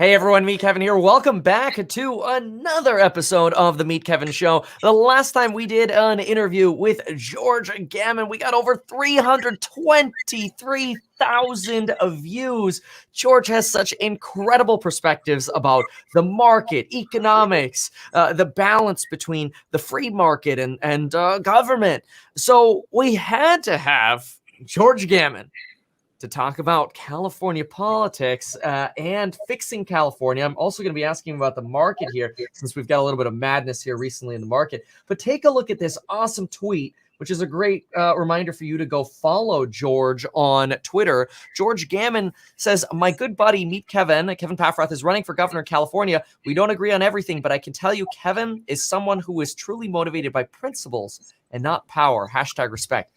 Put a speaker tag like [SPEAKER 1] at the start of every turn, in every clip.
[SPEAKER 1] Hey everyone, Meet Kevin here. Welcome back to another episode of the Meet Kevin Show. The last time we did an interview with George Gammon, we got over 323,000 views. George has such incredible perspectives about the market, economics, the balance between the free market and government. So we had to have George Gammon to talk about California politics and fixing California. I'm also going to be asking about the market here, since we've got a little bit of madness here recently in the market. But take a look at this awesome tweet, which is a great reminder for you to go follow George on Twitter. George Gammon says, "My good buddy, Meet Kevin. Kevin Paffrath is running for governor of California. We don't agree on everything, but I can tell you Kevin is someone who is truly motivated by principles and not power. #respect.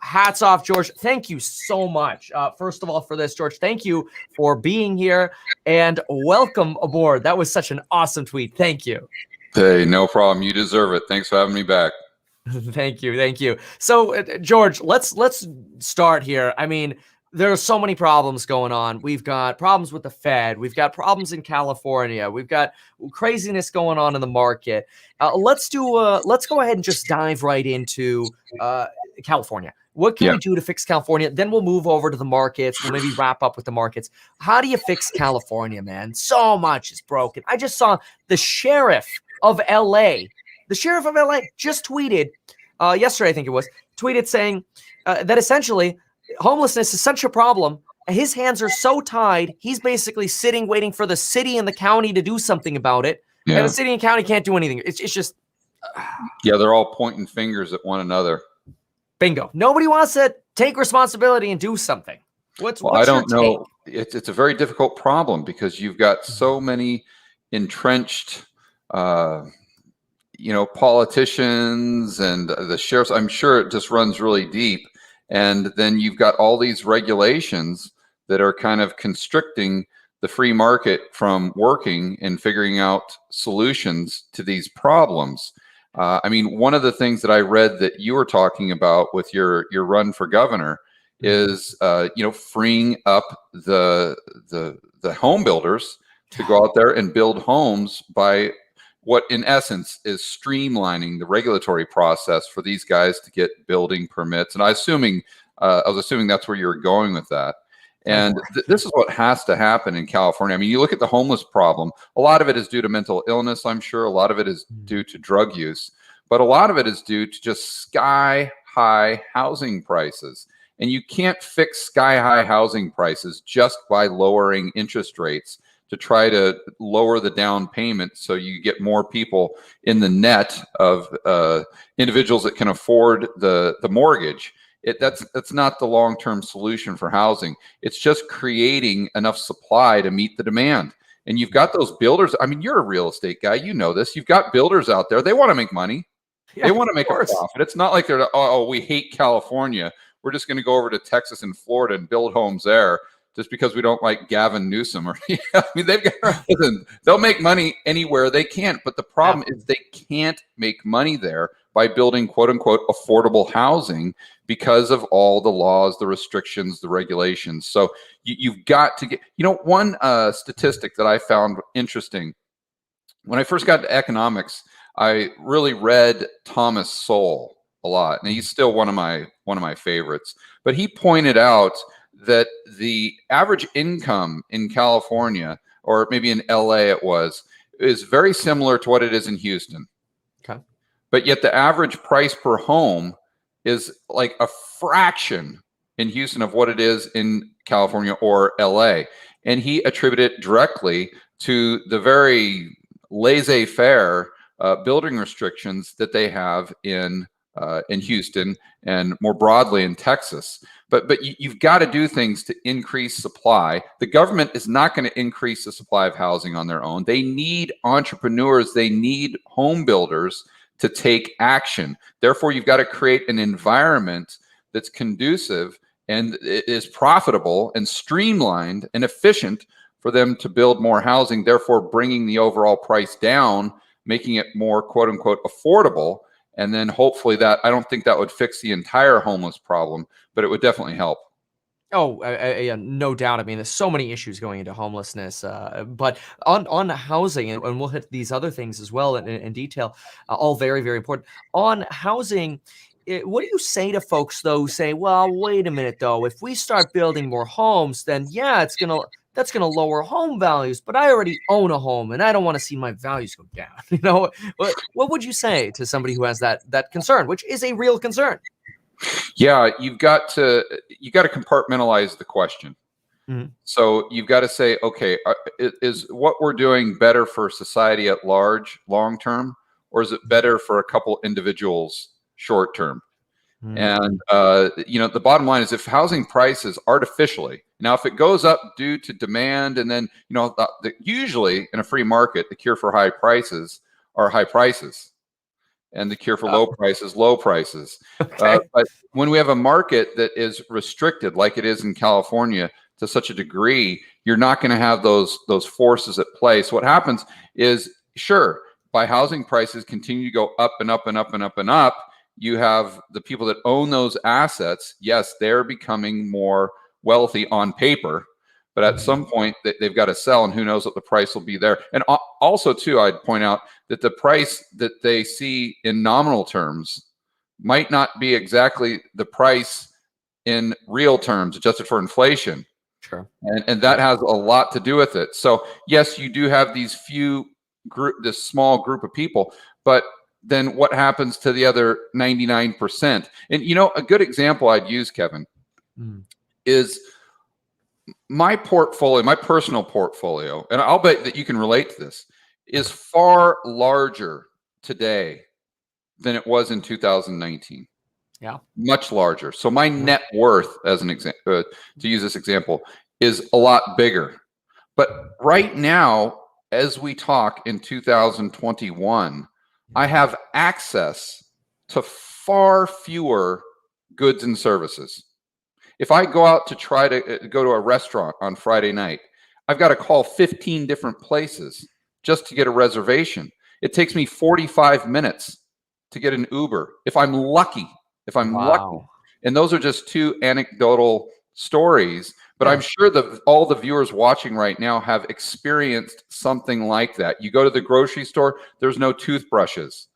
[SPEAKER 1] Hats off, George. Thank you so much. First of all, for this, George, thank you for being here and welcome aboard. That was such an awesome tweet. Thank you.
[SPEAKER 2] Hey, no problem. You deserve it. Thanks for having me back.
[SPEAKER 1] Thank you. Thank you. So, George, let's start here. I mean, there are so many problems going on. We've got problems with the Fed. We've got problems in California. We've got craziness going on in the market. Let's go ahead and just dive right into California. What can we do to fix California? Then we'll move over to the markets. We'll maybe wrap up with the markets. How do you fix California, man? So much is broken. I just saw the sheriff of LA. The sheriff of LA just tweeted yesterday, I think it was, tweeted saying that essentially homelessness is such a problem. His hands are so tied. He's basically sitting, waiting for the city and the county to do something about it. Yeah. And the city and county can't do anything. It's just.
[SPEAKER 2] Yeah, they're all pointing fingers at one another.
[SPEAKER 1] Bingo. Nobody wants to take responsibility and do something. What's
[SPEAKER 2] I don't know. It's a very difficult problem because you've got so many entrenched, politicians and the sheriffs. I'm sure it just runs really deep. And then you've got all these regulations that are kind of constricting the free market from working and figuring out solutions to these problems. I mean, one of the things that I read that you were talking about with your run for governor is, freeing up the home builders to go out there and build homes by what, in essence, is streamlining the regulatory process for these guys to get building permits. And I was assuming that's where you were going with that. And this is what has to happen in California. I mean, you look at the homeless problem, a lot of it is due to mental illness, I'm sure. A lot of it is due to drug use, but a lot of it is due to just sky-high housing prices. And you can't fix sky-high housing prices just by lowering interest rates to try to lower the down payment so you get more people in the net of individuals that can afford the mortgage. That's not the long-term solution for housing. It's just creating enough supply to meet the demand. And you've got those builders. I mean, you're a real estate guy. You know this. You've got builders out there. They want to make money. Yeah, they want to make a profit. It's not like they're, oh, we hate California. We're just going to go over to Texas and Florida and build homes there just because we don't like Gavin Newsom. Or I mean, they'll make money anywhere they can. But the problem is they can't make money there by building quote unquote affordable housing because of all the laws, the restrictions, the regulations. So you've got to get, one statistic that I found interesting. When I first got to economics, I really read Thomas Sowell a lot, and he's still one of my favorites. But he pointed out that the average income in California, or maybe in LA is very similar to what it is in Houston.
[SPEAKER 1] Okay. But
[SPEAKER 2] yet the average price per home is like a fraction in Houston of what it is in California or LA. And he attributed it directly to the very laissez-faire building restrictions that they have in Houston and more broadly in Texas. But you've got to do things to increase supply. The government is not going to increase the supply of housing on their own. They need entrepreneurs. They need home builders to take action. Therefore, you've got to create an environment that's conducive and is profitable and streamlined and efficient for them to build more housing, therefore bringing the overall price down, making it more quote unquote affordable. And then hopefully that, I don't think that would fix the entire homeless problem, but it would definitely help.
[SPEAKER 1] Oh, yeah, no doubt. I mean, there's so many issues going into homelessness, but on housing, and we'll hit these other things as well in detail, all very, very important. On housing, what do you say to folks though who say, "Well, wait a minute though, if we start building more homes, then yeah, that's gonna lower home values, but I already own a home and I don't want to see my values go down." You know, what would you say to somebody who has that concern, which is a real concern?
[SPEAKER 2] Yeah, you got to compartmentalize the question.
[SPEAKER 1] Mhm.
[SPEAKER 2] So you've got to say, okay, is what we're doing better for society at large, long term, or is it better for a couple individuals, short term?
[SPEAKER 1] Mm,
[SPEAKER 2] And the bottom line is, if housing prices artificially now, if it goes up due to demand, and then usually in a free market, the cure for high prices are high prices, and the cure for
[SPEAKER 1] uh,
[SPEAKER 2] low prices.
[SPEAKER 1] okay,
[SPEAKER 2] But when we have a market that is restricted, like it is in California, to such a degree, you're not going to have those forces at play. So what happens is, sure, by housing prices continue to go up and up and up and up and up, you have the people that own those assets. Yes, they're becoming more wealthy on paper, but at
[SPEAKER 1] Mhm.
[SPEAKER 2] some point they've got to sell, and who knows what the price will be there. And also, too, I'd point out that the price that they see in nominal terms might not be exactly the price in real terms, adjusted for inflation.
[SPEAKER 1] Sure.
[SPEAKER 2] And that
[SPEAKER 1] Yeah.
[SPEAKER 2] has a lot to do with it. So yes, you do have this small group of people, but then what happens to the other 99%? And a good example I'd use, Kevin,
[SPEAKER 1] Mm.
[SPEAKER 2] is my portfolio, my personal portfolio, and I'll bet that you can relate to this, is
[SPEAKER 1] Okay.
[SPEAKER 2] far larger today than it was in 2019.
[SPEAKER 1] Yeah.
[SPEAKER 2] Much larger. So my
[SPEAKER 1] Yeah.
[SPEAKER 2] net worth, as an example, to use this example, is a lot bigger. But right now, as we talk in 2021, I have access to far fewer goods and services. If I go out to try to go to a restaurant on Friday night, I've got to call 15 different places just to get a reservation. It takes me 45 minutes to get an Uber if I'm lucky. If I'm lucky.
[SPEAKER 1] Wow.
[SPEAKER 2] And those are just two anecdotal stories, but I'm
[SPEAKER 1] Yeah.
[SPEAKER 2] sure that all the viewers watching right now have experienced something like that. You go to the grocery store, there's no toothbrushes.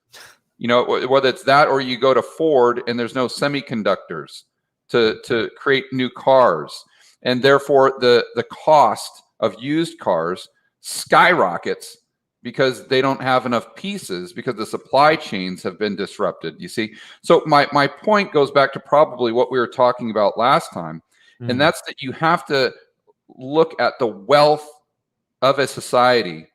[SPEAKER 2] Whether it's that, or you go to Ford and there's no semiconductors to create new cars, and therefore the cost of used cars skyrockets because they don't have enough pieces, because the supply chains have been disrupted. You see, so my point goes back to probably what we were talking about last time, and
[SPEAKER 1] Mm.
[SPEAKER 2] that's that you have to look at the wealth of a society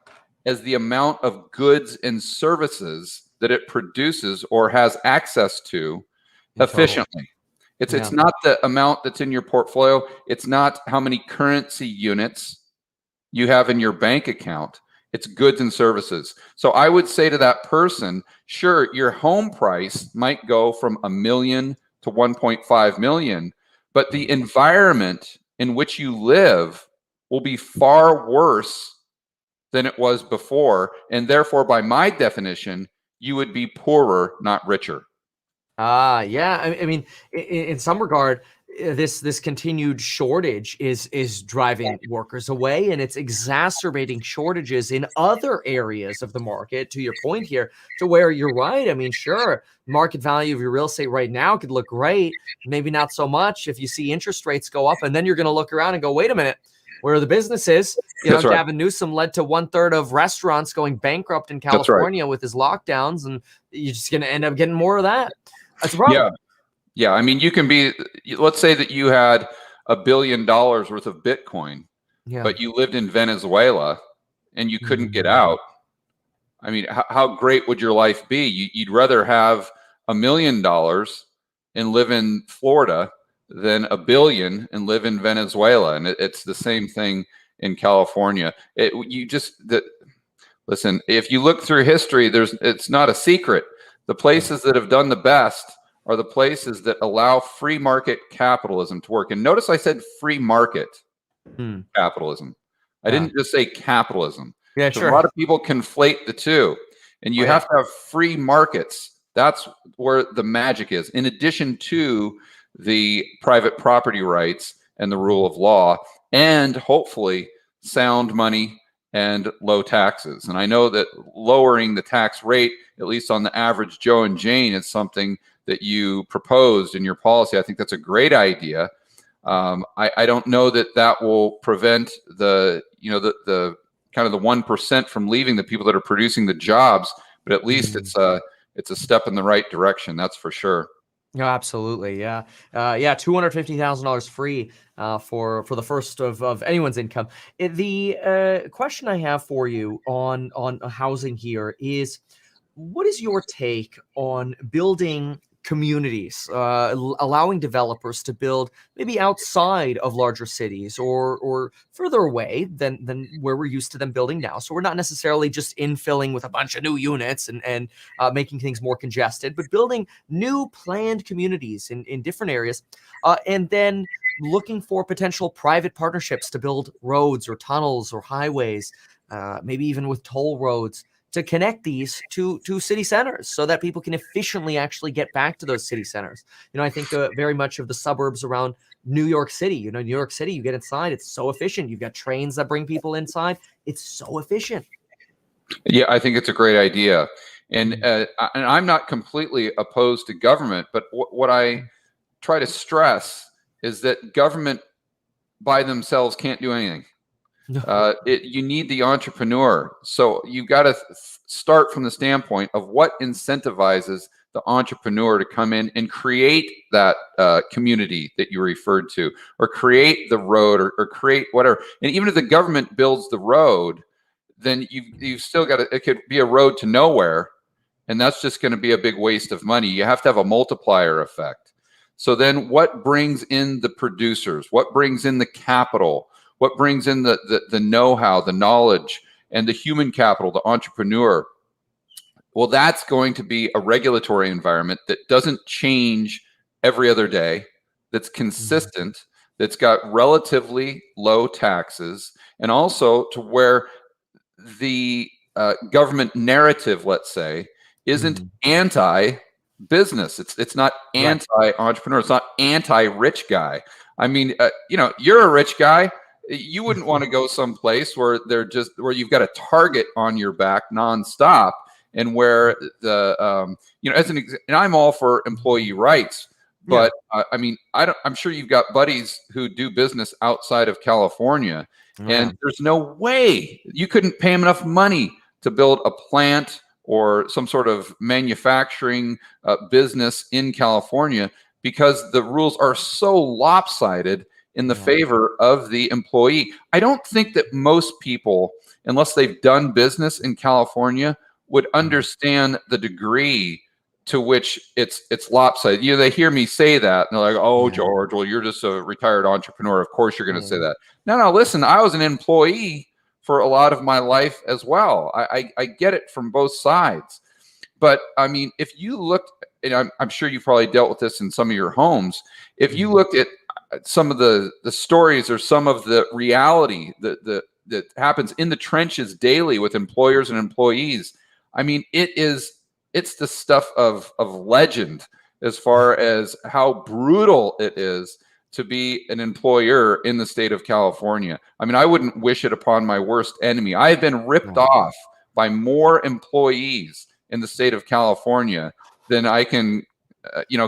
[SPEAKER 2] as the amount of goods and services that it produces or has access to
[SPEAKER 1] In total.
[SPEAKER 2] efficiently. It's
[SPEAKER 1] Yeah.
[SPEAKER 2] not the amount that's in your portfolio. It's not how many currency units you have in your bank account. It's goods and services. So I would say to that person, sure, your home price might go from a million to 1.5 million, but the environment in which you live will be far worse than it was before. And therefore, by my definition, you would be poorer, not richer.
[SPEAKER 1] Yeah. I mean, in some regard, this continued shortage is driving workers away, and it's exacerbating shortages in other areas of the market. To your point here, to where you're right. I mean, sure, market value of your real estate right now could look great, maybe not so much if you see interest rates go up, and then you're going to look around and go, wait a minute, where are the businesses?
[SPEAKER 2] That's right.
[SPEAKER 1] Gavin Newsom led to 1/3 of restaurants going bankrupt in
[SPEAKER 2] That's right.
[SPEAKER 1] California with his lockdowns, and you're just going to end up getting more of that. That's a
[SPEAKER 2] Yeah.
[SPEAKER 1] problem.
[SPEAKER 2] Yeah. I mean, let's say that you had $1 billion worth of Bitcoin,
[SPEAKER 1] Yeah.
[SPEAKER 2] but you lived in Venezuela and you couldn't get
[SPEAKER 1] Mm.
[SPEAKER 2] out. I mean, how great would your life be? You'd rather have $1 million and live in Florida than a billion and live in Venezuela. And it's the same thing in California. Listen, if you look through history, it's not a secret. The places that have done the best are the places that allow free market capitalism to work. And notice I said free market
[SPEAKER 1] Mm.
[SPEAKER 2] capitalism. I
[SPEAKER 1] Yeah.
[SPEAKER 2] didn't just say capitalism,
[SPEAKER 1] Yeah,
[SPEAKER 2] because a
[SPEAKER 1] sure.
[SPEAKER 2] lot of people conflate the two. And
[SPEAKER 1] Oh,
[SPEAKER 2] you
[SPEAKER 1] yeah.
[SPEAKER 2] have to have free markets. That's where the magic is. In addition to the private property rights and the rule of law, and hopefully sound money and low taxes. And I know that lowering the tax rate, at least on the average Joe and Jane, is something that you proposed in your policy. I think that's a great idea. I don't know that that will prevent the kind of the 1% from leaving, the people that are producing the jobs, but at least it's a step in the right direction. That's for sure.
[SPEAKER 1] No, absolutely. Yeah. $250,000 free for the first of anyone's income. The question I have for you on housing here is, what is your take on building communities, allowing developers to build maybe outside of larger cities or further away than where we're used to them building now? So we're not necessarily just infilling with a bunch of new units and making things more congested, but building new planned communities in different areas, and then looking for potential private partnerships to build roads or tunnels or highways, maybe even with toll roads, to connect these to city centers so that people can efficiently actually get back to those city centers. I think very much of the suburbs around New York City. New York City, you get inside, it's so efficient. You've got trains that bring people inside. It's so efficient.
[SPEAKER 2] Yeah, I think it's a great idea. And I'm not completely opposed to government, but what I try to stress is that government by themselves can't do anything.
[SPEAKER 1] No.
[SPEAKER 2] You need the entrepreneur. So you got to start from the standpoint of what incentivizes the entrepreneur to come in and create that community that you referred to, or create the road, or create whatever. And even if the government builds the road, then you've still got it could be a road to nowhere, and that's just going to be a big waste of money. You have to have a multiplier effect. So then what brings in the producers? What brings in the capital? What brings in the know-how, the knowledge, and the human capital, the entrepreneur? Well, that's going to be a regulatory environment that doesn't change every other day, that's consistent, that's got relatively low taxes, and also to where the government narrative, let's say, isn't anti-business. It's not anti-entrepreneur. It's not anti-rich guy. I mean, you're a rich guy. You wouldn't want to go someplace where where you've got a target on your back nonstop, and where the and I'm all for employee rights, but I mean, I'm sure you've got buddies who do business outside of California, and there's no way you couldn't pay them enough money to build a plant or some sort of manufacturing business in California, because the rules are so lopsided in the favor of the employee. I don't think that most people, unless they've done business in California, would understand the degree to which it's lopsided. They hear me say that and they're like, "Oh, George, well, you're just a retired entrepreneur. Of course you're going to say that." No, listen, I was an employee for a lot of my life as well. I get it from both sides. But I mean, if you looked, and I'm sure you probably dealt with this in some of your homes, if you looked at some of the stories or some of the reality that happens in the trenches daily with employers and employees, I mean, it's the stuff of legend as far as how brutal it is to be an employer in the state of California. I mean, I wouldn't wish it upon my worst enemy. I have been ripped off by more employees in the state of California than I can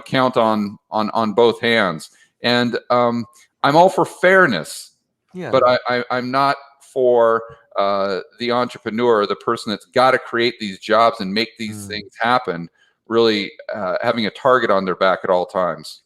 [SPEAKER 2] count on both hands. And I'm all for fairness, but I'm not for the entrepreneur, the person that's got to create these jobs and make these things happen, really having a target on their back at all times.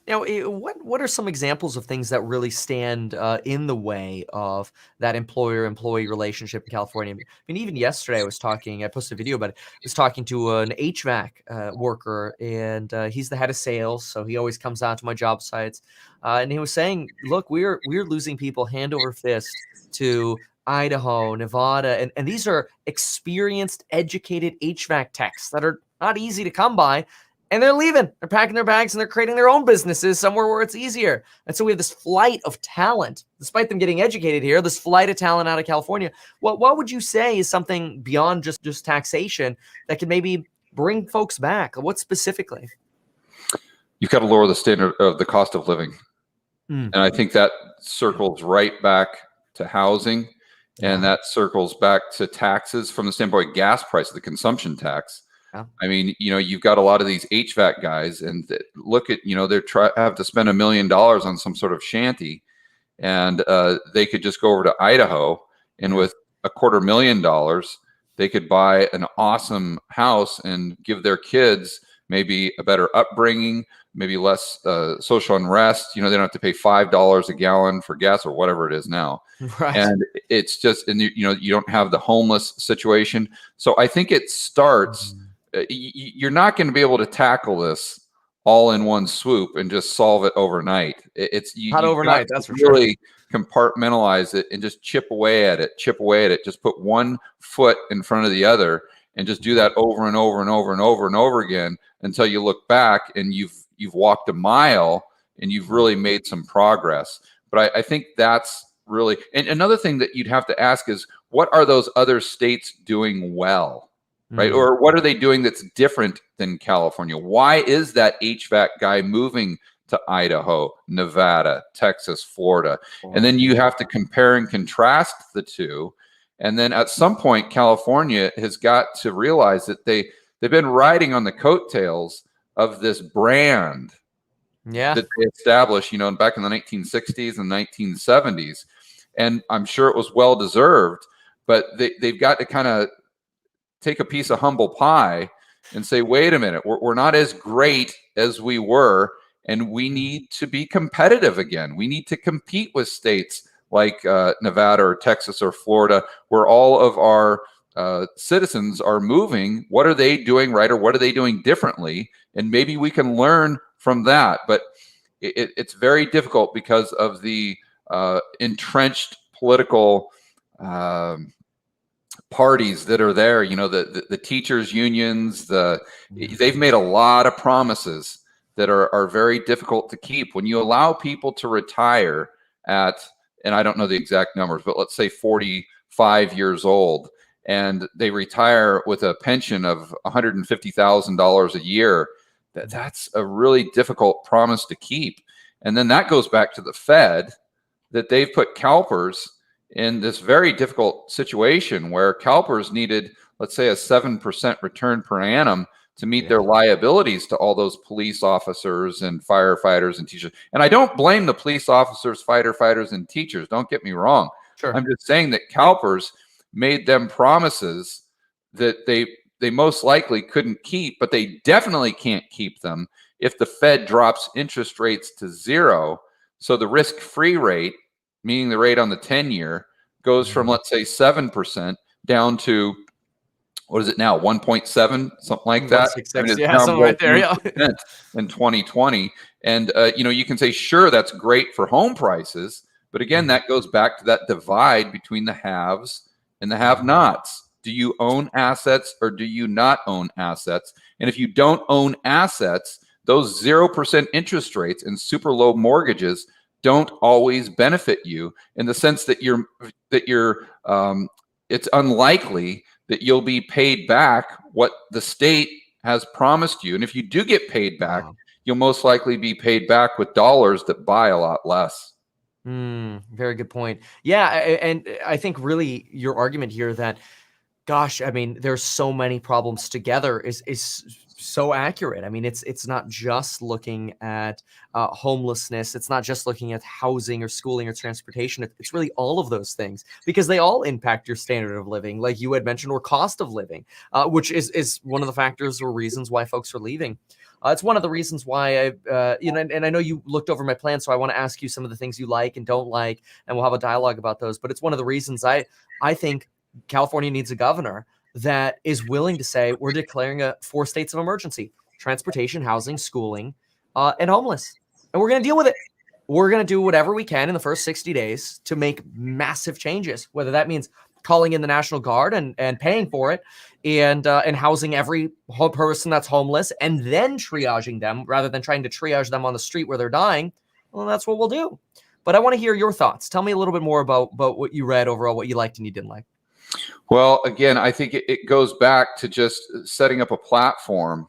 [SPEAKER 1] Now, what are some examples of things that really stand in the way of that employer-employee relationship in California? I mean, even yesterday I posted a video about it. I was talking to an HVAC worker, and he's the head of sales, so he always comes out to my job sites. And he was saying, look, we're losing people hand over fist to Idaho, Nevada, and these are experienced, educated HVAC techs that are not easy to come by. And they're leaving. They're packing their bags and they're creating their own businesses somewhere where it's easier. And so we have this flight of talent, despite them getting educated here, this flight of talent out of California. What would you say is something beyond just taxation that could maybe bring folks back? What specifically?
[SPEAKER 2] You've got to lower the standard of the cost of living.
[SPEAKER 1] Mm,
[SPEAKER 2] And I think that circles right back to housing, and
[SPEAKER 1] yeah.
[SPEAKER 2] that circles back to taxes from the standpoint of gas price, the consumption tax.
[SPEAKER 1] Yeah.
[SPEAKER 2] I mean, you've got a lot of these HVAC guys, and look at, they're have to spend $1 million on some sort of shanty, and they could just go over to Idaho, and
[SPEAKER 1] Yeah.
[SPEAKER 2] with $250,000, they could buy an awesome house and give their kids maybe a better upbringing, maybe less social unrest. They don't have to pay $5 a gallon for gas or whatever it is now.
[SPEAKER 1] Right.
[SPEAKER 2] And it's just, and you don't have the homeless situation. So I think it starts.
[SPEAKER 1] Mhm.
[SPEAKER 2] You're not going to be able to tackle this all in one swoop and just solve it overnight. It's
[SPEAKER 1] Not
[SPEAKER 2] you've got
[SPEAKER 1] overnight,
[SPEAKER 2] to
[SPEAKER 1] that's for sure.
[SPEAKER 2] really compartmentalize it and just chip away at it, chip away at it. Just put one foot in front of the other and just do that over and over and over and over and over again until you look back and you've walked a mile and you've really made some progress. But I think that's really, and another thing that you'd have to ask is, what are those other states doing well? Right?
[SPEAKER 1] Mm,
[SPEAKER 2] Or what are they doing that's different than California? Why is that HVAC guy moving to Idaho, Nevada, Texas, Florida? And then you have to compare and contrast the two. And then at some point, California has got to realize that they've been riding on the coattails of this brand
[SPEAKER 1] yeah.
[SPEAKER 2] that they established, back in the 1960s and 1970s. And I'm sure it was well deserved, but they've got to kind of take a piece of humble pie and say, wait a minute, we're not as great as we were, and we need to be competitive again. We need to compete with states like Nevada or Texas or Florida, where all of our citizens are moving. What are they doing right, or what are they doing differently? And maybe we can learn from that. But it's very difficult because of the entrenched political parties that are there. The teachers unions, they've made a lot of promises that are very difficult to keep. When you allow people to retire at, and I don't know the exact numbers, but let's say 45 years old, and they retire with a pension of $150,000 a year, that's a really difficult promise to keep. And then that goes back to the Fed, that they've put CalPERS in this very difficult situation where CalPERS needed, let's say, a 7% return per annum to meet their liabilities to all those police officers and firefighters and teachers. And I don't blame the police officers, firefighters, and teachers. Don't get me wrong.
[SPEAKER 1] Sure.
[SPEAKER 2] I'm just saying that CalPERS made them promises that they most likely couldn't keep, but they definitely can't keep them if the Fed drops interest rates to zero. So the risk-free rate, meaning the rate on the 10-year, goes from, let's say, 7% down to, what is it now, 1.7, something like that?
[SPEAKER 1] 1.66,
[SPEAKER 2] It's
[SPEAKER 1] yeah,
[SPEAKER 2] down
[SPEAKER 1] something
[SPEAKER 2] below
[SPEAKER 1] right there, yeah.
[SPEAKER 2] 1% in 2020. And, you can say, sure, that's great for home prices. But again, that goes back to that divide between the haves and the have-nots. Do you own assets or do you not own assets? And if you don't own assets, those 0% interest rates and super low mortgages don't always benefit you, in the sense that it's unlikely that you'll be paid back what the state has promised you. And if you do get paid back, you'll most likely be paid back with dollars that buy a lot less.
[SPEAKER 1] Very good point. Yeah, and I think really your argument here that, gosh, I mean, there's so many problems together is so accurate. I mean, it's not just looking at homelessness. It's not just looking at housing or schooling or transportation. It's really all of those things, because they all impact your standard of living, like you had mentioned, or cost of living, which is one of the factors or reasons why folks are leaving. It's one of the reasons why and I know you looked over my plan, so I want to ask you some of the things you like and don't like, and we'll have a dialogue about those. But it's one of the reasons I think California needs a governor that is willing to say, we're declaring 4 states of emergency: transportation, housing, schooling, and homeless. And we're going to deal with it. We're going to do whatever we can in the first 60 days to make massive changes, whether that means calling in the National Guard and paying for it, and housing every person that's homeless, and then triaging them rather than trying to triage them on the street where they're dying. Well, that's what we'll do. But I want to hear your thoughts. Tell me a little bit more about what you read overall, what you liked and you didn't like.
[SPEAKER 2] Well, again, I think it goes back to just setting up a platform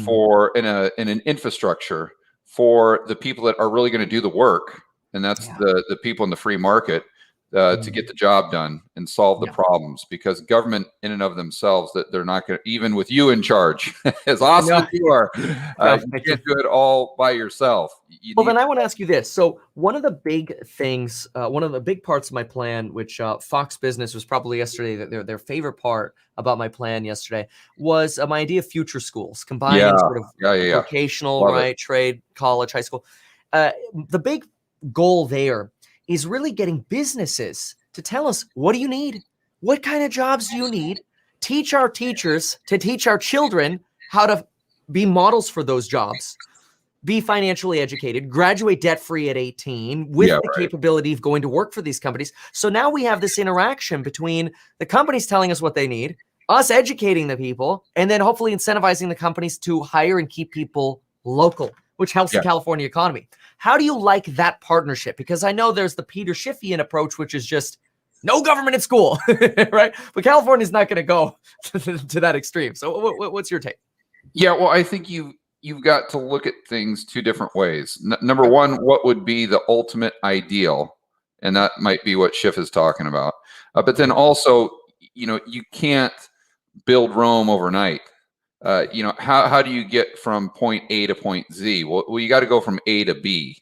[SPEAKER 2] for in an infrastructure for the people that are really going to do the work, and that's
[SPEAKER 1] Yeah.
[SPEAKER 2] the people in the free market to get the job done and solve the problems. Because government, in and of themselves, that they're not going to, even with you in charge, as awesome as you are,
[SPEAKER 1] No,
[SPEAKER 2] you can't do it all by yourself. You
[SPEAKER 1] well,
[SPEAKER 2] need,
[SPEAKER 1] then I want to ask you this. So one of the big things, one of the big parts of my plan, which Fox Business was probably yesterday, their favorite part about my plan yesterday was my idea of future schools, combining sort of
[SPEAKER 2] yeah.
[SPEAKER 1] vocational,
[SPEAKER 2] Love it.
[SPEAKER 1] right, trade, college, high school. The big goal there is really getting businesses to tell us, what do you need? What kind of jobs do you need? Teach our teachers to teach our children how to be models for those jobs. Be financially educated, graduate debt-free at 18 with the capability of going to work for these companies. So now we have this interaction between the companies telling us what they need, us educating the people, and then hopefully incentivizing the companies to hire and keep people local, which helps the California economy. How do you like that partnership? Because I know there's the Peter Schiffian approach, which is just no government at school, right? But California's not going to go to that extreme. So what's your take?
[SPEAKER 2] Yeah, well, I think you've got to look at things two different ways. Number one, what would be the ultimate ideal? And that might be what Schiff is talking about. But then also, you can't build Rome overnight. How do you get from point A to point Z? Well, you got to go from A to B.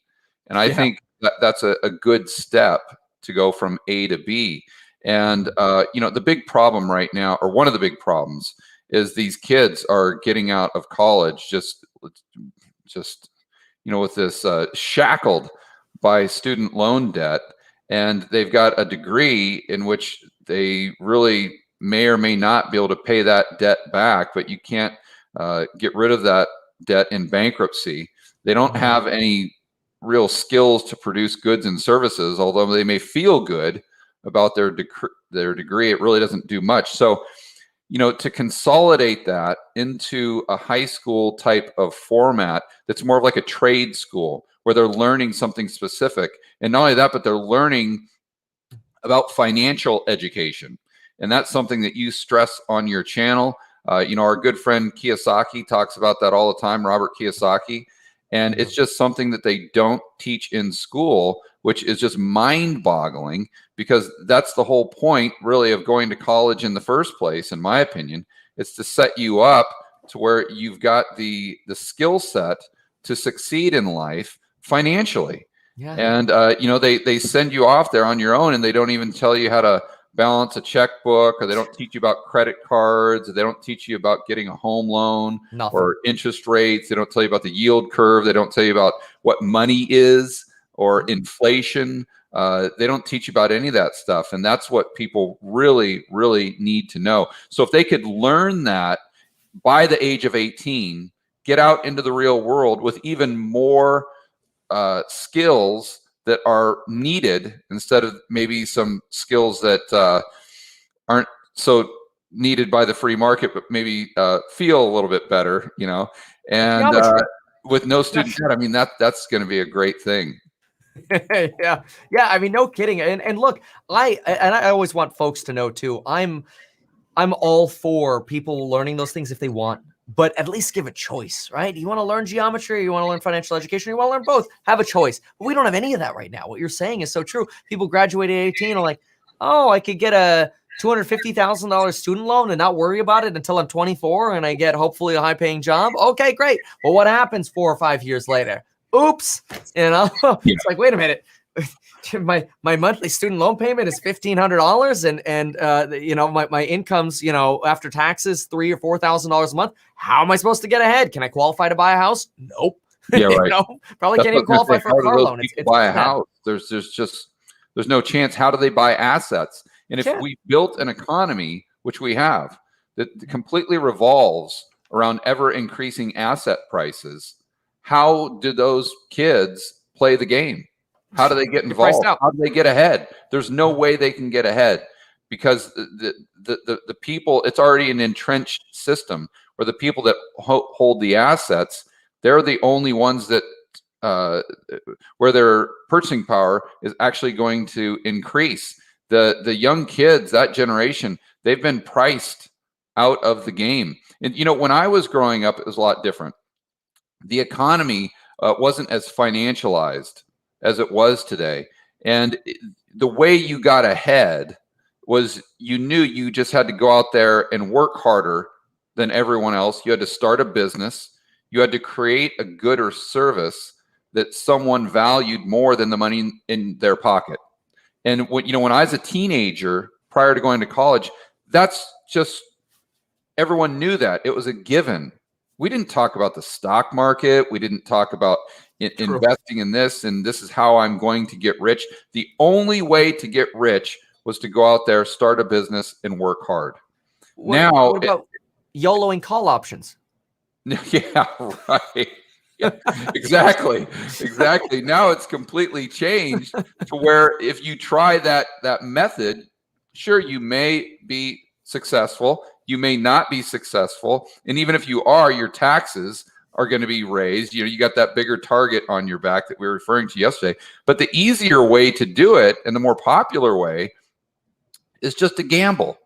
[SPEAKER 2] And I think that's a good step to go from A to B. And, the big problem right now, or one of the big problems, is these kids are getting out of college just with this shackled by student loan debt, and they've got a degree in which they really may or may not be able to pay that debt back, but you can't get rid of that debt in bankruptcy. They don't have any real skills to produce goods and services, although they may feel good about their degree. It really doesn't do much. So, to consolidate that into a high school type of format that's more of like a trade school where they're learning something specific. And not only that, but they're learning about financial education. And that's something that you stress on your channel. Our good friend Kiyosaki talks about that all the time, Robert Kiyosaki. And it's just something that they don't teach in school, which is just mind-boggling, because that's the whole point, really, of going to college in the first place, in my opinion. It's to set you up to where you've got the skill set to succeed in life financially.
[SPEAKER 1] Yeah.
[SPEAKER 2] And, they send you off there on your own, and they don't even tell you how to balance a checkbook, or they don't teach you about credit cards, or they don't teach you about getting a home loan or interest rates. They don't tell you about the yield curve. They don't tell you about what money is or inflation. They don't teach you about any of that stuff. And that's what people really, really need to know. So if they could learn that by the age of 18, get out into the real world with even more skills that are needed, instead of maybe some skills that aren't so needed by the free market, but maybe feel a little bit better, and with no student debt. I mean, that's going to be a great thing.
[SPEAKER 1] Yeah. I mean, no kidding. And look, I always want folks to know too, I'm all for people learning those things if they want, but at least give a choice, right? You want to learn geometry, or you want to learn financial education, or you want to learn both, have a choice. But we don't have any of that right now. What you're saying is so true. People graduate at 18 are like, oh, I could get a $250,000 student loan and not worry about it until I'm 24, and I get hopefully a high-paying job. Okay, great. Well, what happens 4 or 5 years later? Oops. It's like, wait a minute. My monthly student loan payment is $1,500, and my income's after taxes $3,000 or $4,000 a month. How am I supposed to get ahead? Can I qualify to buy a house? Nope.
[SPEAKER 2] Yeah, right.
[SPEAKER 1] Probably can't even qualify for a car loan.
[SPEAKER 2] It's buy a house. There's no chance. How do they buy assets? And if we built an economy, which we have, that completely revolves around ever increasing asset prices, how do those kids play the game? How do they get involved? How do they get ahead? There's no way they can get ahead, because the people, it's already an entrenched system where the people that hold the assets, they're the only ones that where their purchasing power is actually going to increase. The young kids, that generation, they've been priced out of the game. And when I was growing up, it was a lot different. The economy wasn't as financialized as it was today. And the way you got ahead was you knew you just had to go out there and work harder than everyone else. You had to start a business. You had to create a good or service that someone valued more than the money in their pocket. And when I was a teenager, prior to going to college, that's just, everyone knew that. It was a given. We didn't talk about the stock market. We didn't talk about investing in this, and this is how I'm going to get rich. The only way to get rich was to go out there, start a business, and work hard.
[SPEAKER 1] What about YOLOing call options?
[SPEAKER 2] Yeah, right. Yeah, exactly. Now it's completely changed to where if you try that method, sure, you may be successful, you may not be successful, and even if you are, your taxes are going to be raised. You got that bigger target on your back that we were referring to yesterday. But the easier way to do it, and the more popular way, is just to gamble,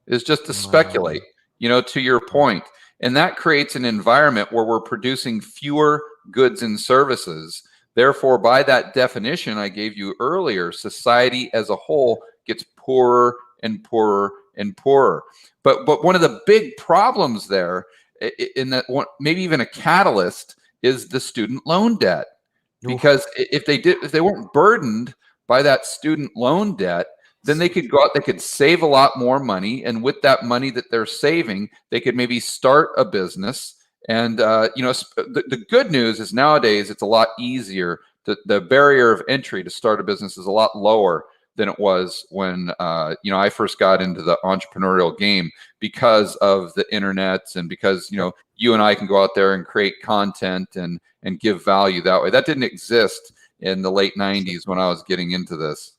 [SPEAKER 2] is just to speculate, to your point. And that creates an environment where we're producing fewer goods and services. Therefore, by that definition I gave you earlier, society as a whole gets poorer and poorer and poorer. But one of the big problems there, in that maybe even a catalyst, is the student loan debt. Because if they weren't burdened by that student loan debt, then they could go out, they could save a lot more money. And with that money that they're saving, they could maybe start a business. And, the good news is nowadays it's a lot easier. The barrier of entry to start a business is a lot lower than it was when, I first got into the entrepreneurial game, because of the internet, and because, you and I can go out there and create content and give value that way. That didn't exist in the late 90s when I was getting into this.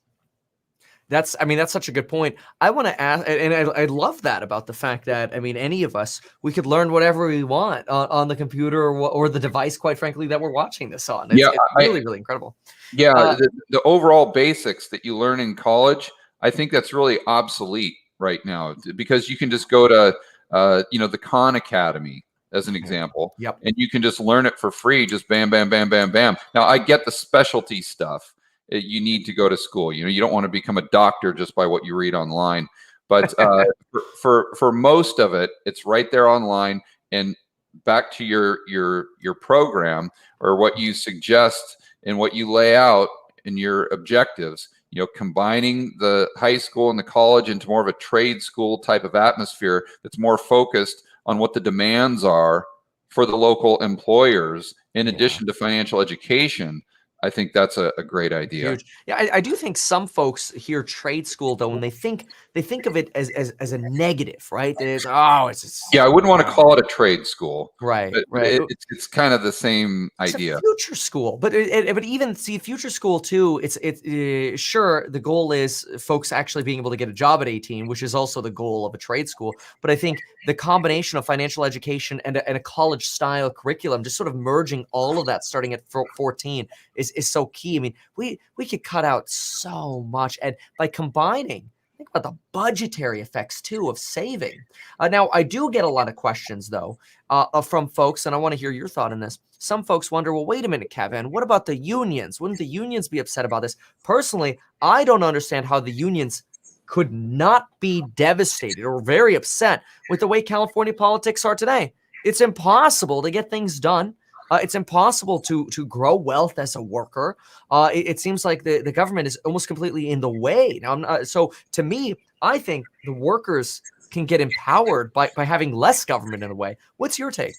[SPEAKER 1] That's such a good point. I want to ask, and I love that about the fact that, any of us, we could learn whatever we want on the computer or the device, quite frankly, that we're watching this on. It's really, really incredible.
[SPEAKER 2] Yeah, the overall basics that you learn in college, I think that's really obsolete right now, because you can just go to, the Khan Academy as an example, and you can just learn it for free, just bam, bam, bam, bam, bam. Now, I get the specialty stuff. You need to go to school. You don't want to become a doctor just by what you read online. But for most of it, it's right there online. And back to your program, or what you suggest and what you lay out in your objectives, combining the high school and the college into more of a trade school type of atmosphere that's more focused on what the demands are for the local employers, in addition to financial education. I think that's a great idea.
[SPEAKER 1] Huge. Yeah, I do think some folks hear trade school, though, when they think of it as a negative, right?
[SPEAKER 2] I wouldn't want to call it a trade school,
[SPEAKER 1] right?
[SPEAKER 2] But it's kind of the same idea.
[SPEAKER 1] It's a future school, but even future school too. It's sure the goal is folks actually being able to get a job at 18, which is also the goal of a trade school. But I think the combination of financial education and a college style curriculum, just sort of merging all of that starting at 14, is so key. We could cut out so much, and by combining, think about the budgetary effects too of saving. Now, I do get a lot of questions though from folks, and I want to hear your thought on this. Some folks wonder, well, wait a minute, Kevin, what about the unions? Wouldn't the unions be upset about this? Personally, I don't understand how the unions could not be devastated or very upset with the way California politics are today. It's impossible to get things done. It's impossible to grow wealth as a worker. It seems like the government is almost completely in the way. Now, so to me, I think the workers can get empowered by having less government in the way. What's your take?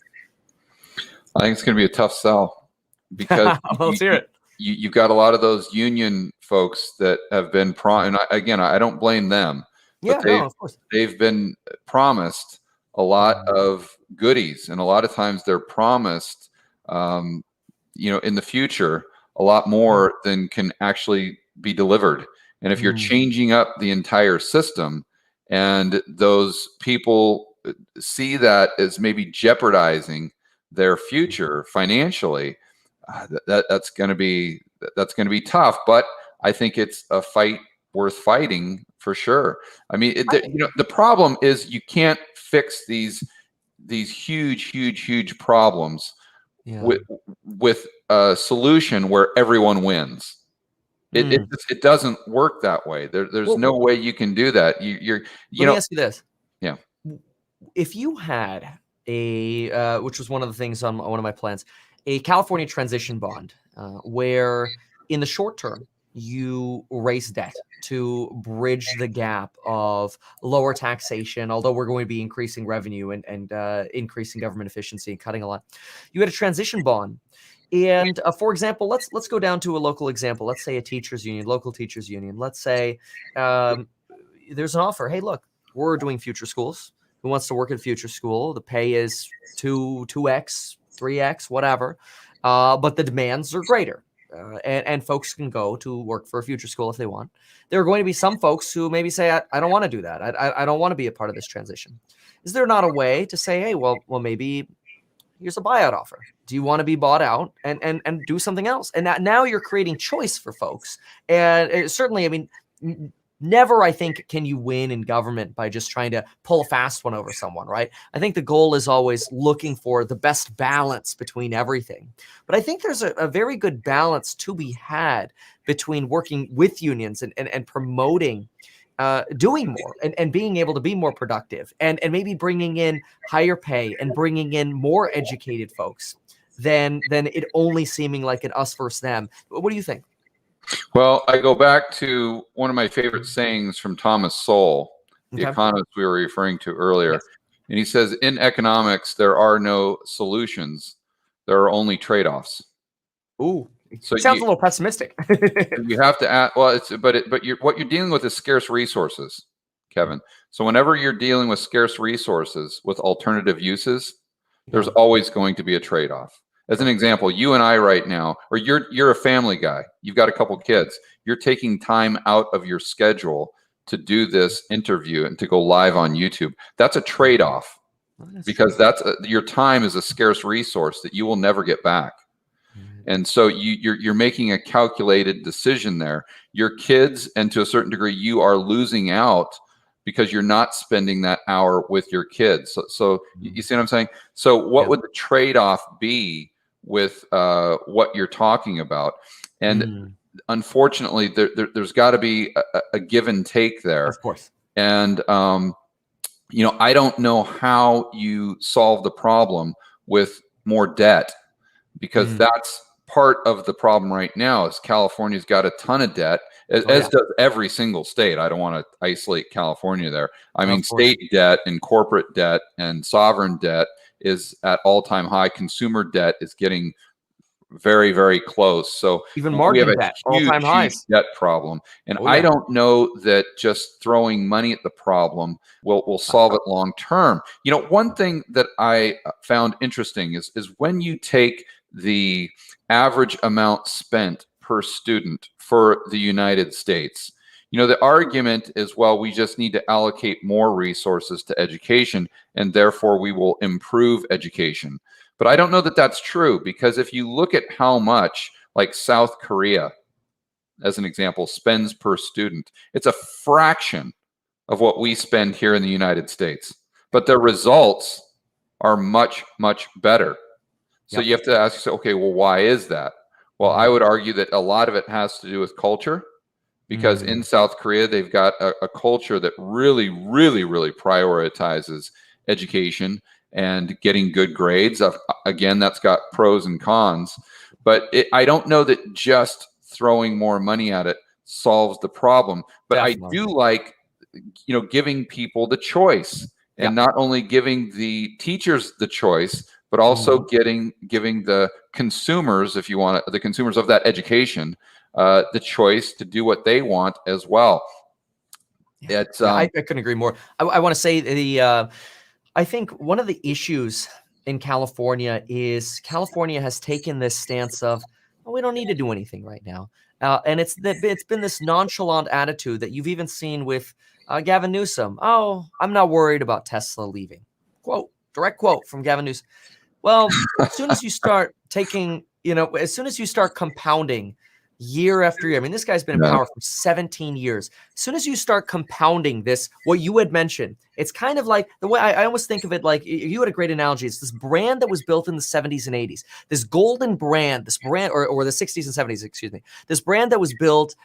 [SPEAKER 2] I think it's going to be a tough sell, because
[SPEAKER 1] let's hear it.
[SPEAKER 2] You've got a lot of those union folks that have been and I don't blame them.
[SPEAKER 1] Yeah,
[SPEAKER 2] but
[SPEAKER 1] of course.
[SPEAKER 2] They've been promised a lot of goodies, and a lot of times they're promised in the future, a lot more than can actually be delivered. And if you're changing up the entire system, and those people see that as maybe jeopardizing their future financially, that's going to be tough. But I think it's a fight worth fighting for sure. The problem is you can't fix these huge problems with a solution where everyone wins. It it doesn't work that way. There's no way you can do that.
[SPEAKER 1] Let me ask you this.
[SPEAKER 2] Yeah.
[SPEAKER 1] If you had which was one of the things on one of my plans, a California transition bond, where in the short term you raise debt to bridge the gap of lower taxation, although we're going to be increasing revenue and increasing government efficiency and cutting a lot. You had a transition bond. And for example, let's go down to a local example. Let's say a teachers union, local teachers union. Let's say there's an offer. Hey, look, we're doing future schools. Who wants to work at future school? The pay is 2x, 3x, whatever. But the demands are greater. And folks can go to work for a future school if they want. There are going to be some folks who maybe say, I don't want to do that. I don't want to be a part of this transition. Is there not a way to say, hey, well, maybe here's a buyout offer. Do you want to be bought out and do something else? And now you're creating choice for folks. And certainly, I mean, never, I think, can you win in government by just trying to pull a fast one over someone, right? I think the goal is always looking for the best balance between everything. But I think there's a very good balance to be had between working with unions and promoting doing more and being able to be more productive and maybe bringing in higher pay and bringing in more educated folks than it only seeming like an us versus them. What do you think?
[SPEAKER 2] Well, I go back to one of my favorite sayings from Thomas Sowell, the economist we were referring to earlier.
[SPEAKER 1] Yes.
[SPEAKER 2] And he says, in economics, there are no solutions. There are only trade-offs.
[SPEAKER 1] Ooh,
[SPEAKER 2] so
[SPEAKER 1] sounds a little pessimistic.
[SPEAKER 2] You have to add, well, what you're dealing with is scarce resources, Kevin. So whenever you're dealing with scarce resources with alternative uses, there's always going to be a trade-off. As an example, you and I right now, or you're a family guy, you've got a couple kids, you're taking time out of your schedule to do this interview and to go live on YouTube. That's a trade-off, because your time is a scarce resource that you will never get back. And so you're making a calculated decision there. Your kids, and to a certain degree, you are losing out because you're not spending that hour with your kids. So you see what I'm saying? So what would the trade-off be with what you're talking about? And unfortunately, there's got to be a give and take there.
[SPEAKER 1] Of course.
[SPEAKER 2] And I don't know how you solve the problem with more debt, because that's part of the problem right now. Is California's got a ton of debt, as does every single state. I don't want to isolate California there. I mean, state debt and corporate debt and sovereign debt is at all-time high. Consumer debt is getting very, very close. So
[SPEAKER 1] even margin debt, all-time highs.
[SPEAKER 2] Debt problem. And I don't know that just throwing money at the problem will solve it long term. One thing that I found interesting is when you take the average amount spent per student for the United States, the argument is, well, we just need to allocate more resources to education, and therefore we will improve education. But I don't know that that's true, because if you look at how much, like South Korea, as an example, spends per student, it's a fraction of what we spend here in the United States. But their results are much, much better. So you have to ask yourself, okay, well, why is that? Well, I would argue that a lot of it has to do with culture, because in South Korea, they've got a culture that really, really, really prioritizes education and getting good grades. Again, that's got pros and cons, but I don't know that just throwing more money at it solves the problem. But I do like, giving people the choice, and not only giving the teachers the choice, but also giving the consumers, if you want, the consumers of that education, the choice to do what they want as well.
[SPEAKER 1] I couldn't agree more. I want to say I think one of the issues in California is California has taken this stance of, well, we don't need to do anything right now. And it's been this nonchalant attitude that you've even seen with Gavin Newsom. Oh, I'm not worried about Tesla leaving. Direct quote from Gavin Newsom. Well, as soon as you start taking, as soon as you start compounding year after year. I mean, this guy's been in
[SPEAKER 2] Yeah.
[SPEAKER 1] power for 17 years. As soon as you start compounding this, what you had mentioned, it's kind of like the way I almost think of it, like you had a great analogy. It's this brand that was built in the 70s and 80s, this golden brand, or the 60s and 70s, excuse me, this brand that was built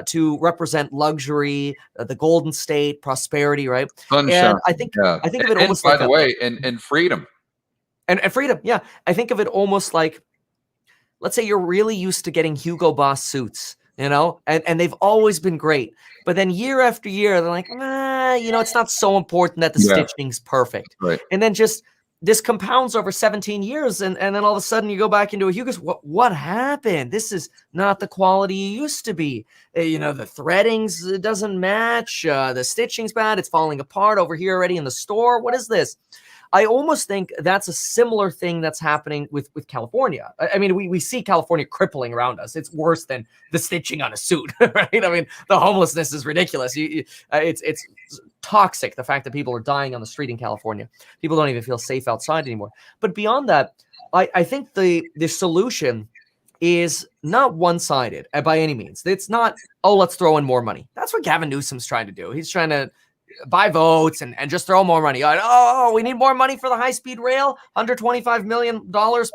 [SPEAKER 1] to represent luxury, the golden state, prosperity, right?
[SPEAKER 2] Sunshine.
[SPEAKER 1] And I think
[SPEAKER 2] Yeah.
[SPEAKER 1] of it
[SPEAKER 2] And
[SPEAKER 1] almost
[SPEAKER 2] by
[SPEAKER 1] like
[SPEAKER 2] the way, and freedom.
[SPEAKER 1] and freedom. Yeah. I think of it almost like, let's say you're really used to getting Hugo Boss suits, and they've always been great. But then year after year, they're like, it's not so important that the
[SPEAKER 2] Yeah.
[SPEAKER 1] stitching's perfect.
[SPEAKER 2] Right.
[SPEAKER 1] And then just this compounds over 17 years. And then all of a sudden you go back into a Hugo's. What happened? This is not the quality it used to be. The threadings, it doesn't match. The stitching's bad. It's falling apart over here already in the store. What is this? I almost think that's a similar thing that's happening with California. I mean, we see California crippling around us. It's worse than the stitching on a suit, right? I mean, the homelessness is ridiculous. It's toxic, the fact that people are dying on the street in California. People don't even feel safe outside anymore. But beyond that, I think the solution is not one-sided by any means. It's not, let's throw in more money. That's what Gavin Newsom's trying to do. He's trying to buy votes and just throw more money. We need more money for the high-speed rail, $125 million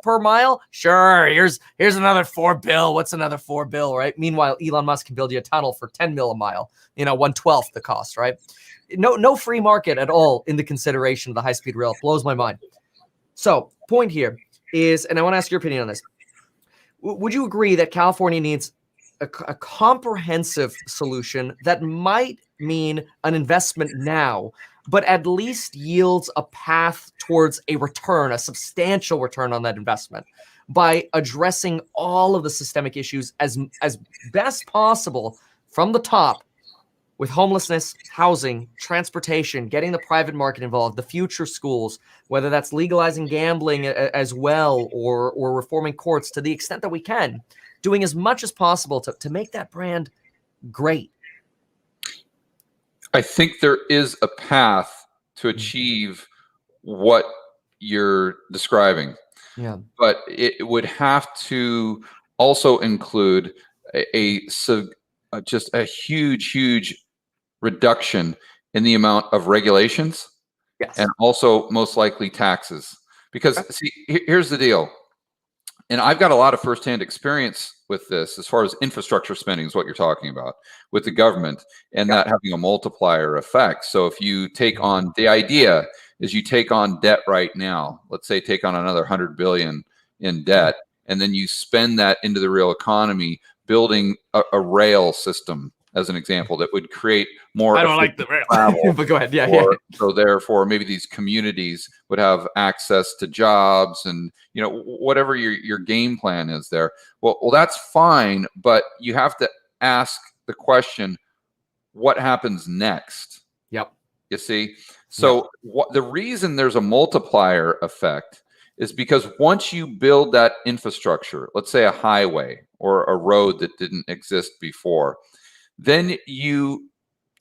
[SPEAKER 1] per mile. Sure, here's another $4 billion. What's another $4 billion, right? Meanwhile, Elon Musk can build you a tunnel for $10 million a mile, 1/12 the cost, right? No free market at all in the consideration of the high-speed rail. It blows my mind. So, point here is, and I want to ask your opinion on this. Would you agree that California needs a comprehensive solution that might mean an investment now, but at least yields a path towards a return, a substantial return on that investment, by addressing all of the systemic issues as best possible from the top, with homelessness, housing, transportation, getting the private market involved, the future schools, whether that's legalizing gambling as well, or reforming courts to the extent that we can, doing as much as possible to make that brand great?
[SPEAKER 2] I think there is a path to achieve what you're describing.
[SPEAKER 1] Yeah.
[SPEAKER 2] But it would have to also include just a huge reduction in the amount of regulations.
[SPEAKER 1] Yes.
[SPEAKER 2] And also most likely taxes. Because see, here's the deal. And I've got a lot of firsthand experience with this as far as infrastructure spending is what you're talking about with the government, and that having a multiplier effect. So if you take on, the idea is you take on debt right now, let's say take on another 100 billion in debt, and then you spend that into the real economy, building a rail system as an example that would create more.
[SPEAKER 1] I don't like the rail,
[SPEAKER 2] travel,
[SPEAKER 1] but go ahead. Yeah,
[SPEAKER 2] yeah. So therefore, maybe these communities would have access to jobs, and whatever your game plan is there. Well, that's fine, but you have to ask the question: what happens next?
[SPEAKER 1] Yep.
[SPEAKER 2] You see, so the reason there's a multiplier effect is because once you build that infrastructure, let's say a highway or a road that didn't exist before, then you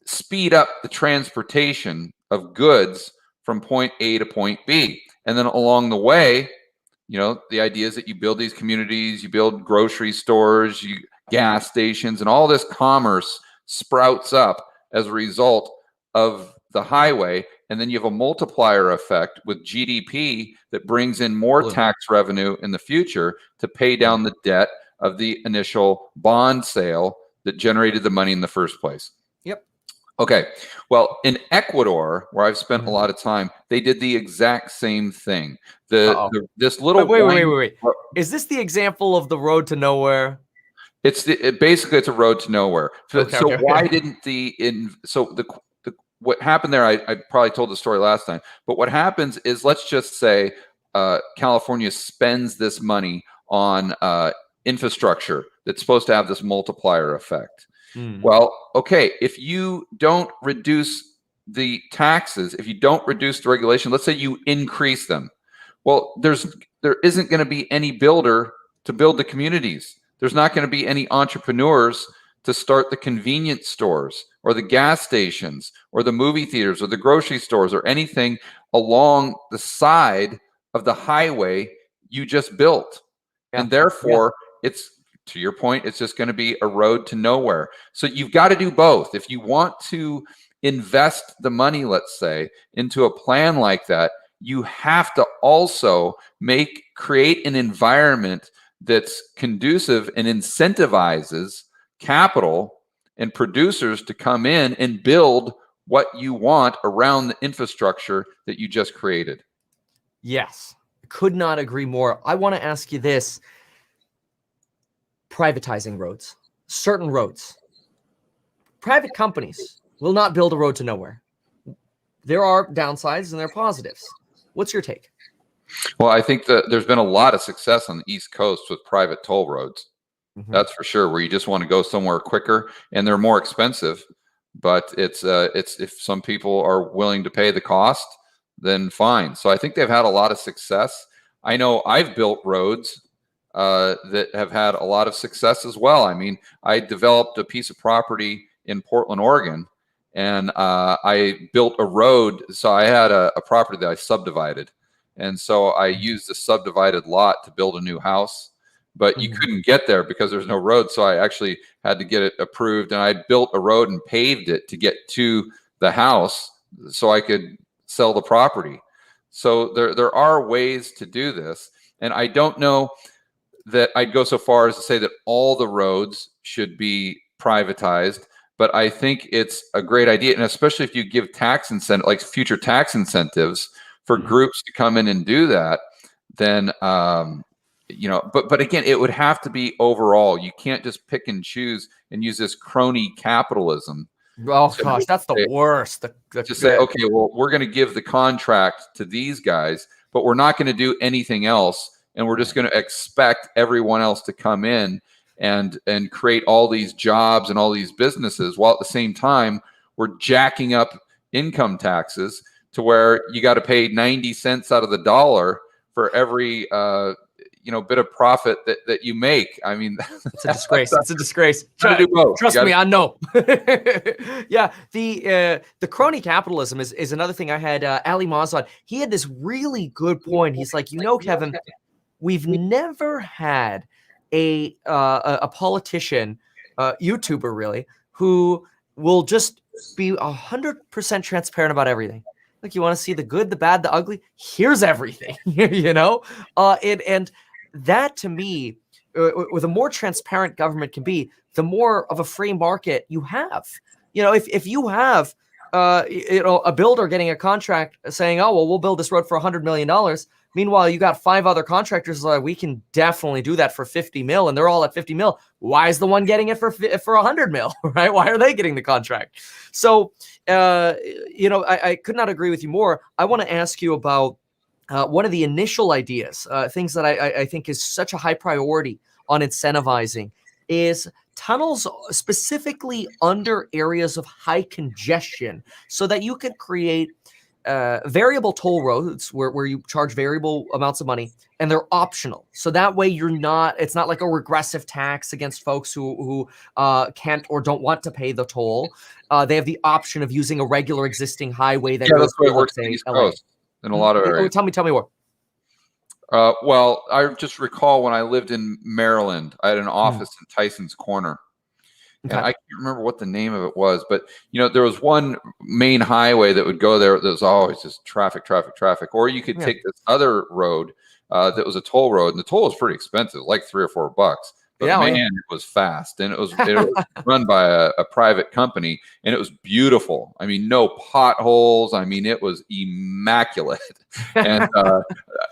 [SPEAKER 2] speed up the transportation of goods from point A to point B. And then along the way, the idea is that you build these communities, you build grocery stores, gas stations, and all this commerce sprouts up as a result of the highway. And then you have a multiplier effect with GDP that brings in more tax revenue in the future to pay down the debt of the initial bond sale that generated the money in the first place.
[SPEAKER 1] Yep.
[SPEAKER 2] Okay. Well, in Ecuador, where I've spent a lot of time, they did the exact same thing. This little
[SPEAKER 1] wait. Is this the example of the road to nowhere?
[SPEAKER 2] Basically it's a road to nowhere. Why didn't what happened there? I probably told the story last time, but what happens is, let's just say California spends this money on infrastructure that's supposed to have this multiplier effect. Well, okay, if you don't reduce the taxes, if you don't reduce the regulation, let's say you increase them, well, there isn't going to be any builder to build the communities. There's not going to be any entrepreneurs to start the convenience stores or the gas stations or the movie theaters or the grocery stores or anything along the side of the highway you just built. And therefore, it's to your point, it's just going to be a road to nowhere. So you've got to do both. If you want to invest the money, let's say, into a plan like that, you have to also create an environment that's conducive and incentivizes capital and producers to come in and build what you want around the infrastructure that you just created.
[SPEAKER 1] Yes, could not agree more. I want to ask you this. Privatizing roads, certain roads. Private companies will not build a road to nowhere. There are downsides and there are positives. What's your take?
[SPEAKER 2] Well, I think that there's been a lot of success on the East Coast with private toll roads. That's for sure, where you just want to go somewhere quicker and they're more expensive. But it's if some people are willing to pay the cost, then fine. So I think they've had a lot of success. I know I've built roads that have had a lot of success as well. I mean, I developed a piece of property in Portland, Oregon, and I built a road. So I had a property that I subdivided. And so I used the subdivided lot to build a new house, but you couldn't get there because there's no road. So I actually had to get it approved, and I built a road and paved it to get to the house so I could sell the property. So there are ways to do this. And I don't know that I'd go so far as to say that all the roads should be privatized, but I think it's a great idea. And especially if you give tax incentive, like future tax incentives for groups to come in and do that, then, but again, it would have to be overall. You can't just pick and choose and use this crony capitalism.
[SPEAKER 1] Oh gosh, that's the worst.
[SPEAKER 2] Just say, okay, well, we're going to give the contract to these guys, but we're not going to do anything else. And we're just going to expect everyone else to come in and create all these jobs and all these businesses, while at the same time we're jacking up income taxes to where you got to pay 90 cents out of the dollar for every bit of profit that you make. I mean,
[SPEAKER 1] it's a disgrace. It's a disgrace.
[SPEAKER 2] Trust
[SPEAKER 1] me, I know. Yeah, the crony capitalism is another thing. I had Ali Maz on. He had this really good point. He's like, Kevin, we've never had a politician, YouTuber really, who will just be 100% transparent about everything. Like, you want to see the good, the bad, the ugly? Here's everything, and that to me, with a more transparent government can be, the more of a free market you have. If you have a builder getting a contract saying, oh, well, we'll build this road for $100 million. Meanwhile, you got 5 other contractors like, we can definitely do that for 50 mil, and they're all at 50 mil. Why is the one getting it for 100 mil, right? Why are they getting the contract? So, I could not agree with you more. I want to ask you about one of the initial ideas, things that I think is such a high priority on incentivizing, is tunnels specifically under areas of high congestion, so that you could create variable toll roads where you charge variable amounts of money, and they're optional. So that way it's not like a regressive tax against folks who can't or don't want to pay the toll. They have the option of using a regular existing highway that goes
[SPEAKER 2] that's the way it works
[SPEAKER 1] to
[SPEAKER 2] in the East
[SPEAKER 1] LA.
[SPEAKER 2] Coast in a lot of areas.
[SPEAKER 1] Tell me more.
[SPEAKER 2] Well, I just recall when I lived in Maryland, I had an office in Tyson's Corner. Okay. And I can't remember what the name of it was, but there was one main highway that would go there that was always just traffic. Or you could take this other road that was a toll road, and the toll was pretty expensive, like $3 or $4. But man, it was fast, and it was run by a private company, and it was beautiful. I mean, no potholes. I mean, it was immaculate, and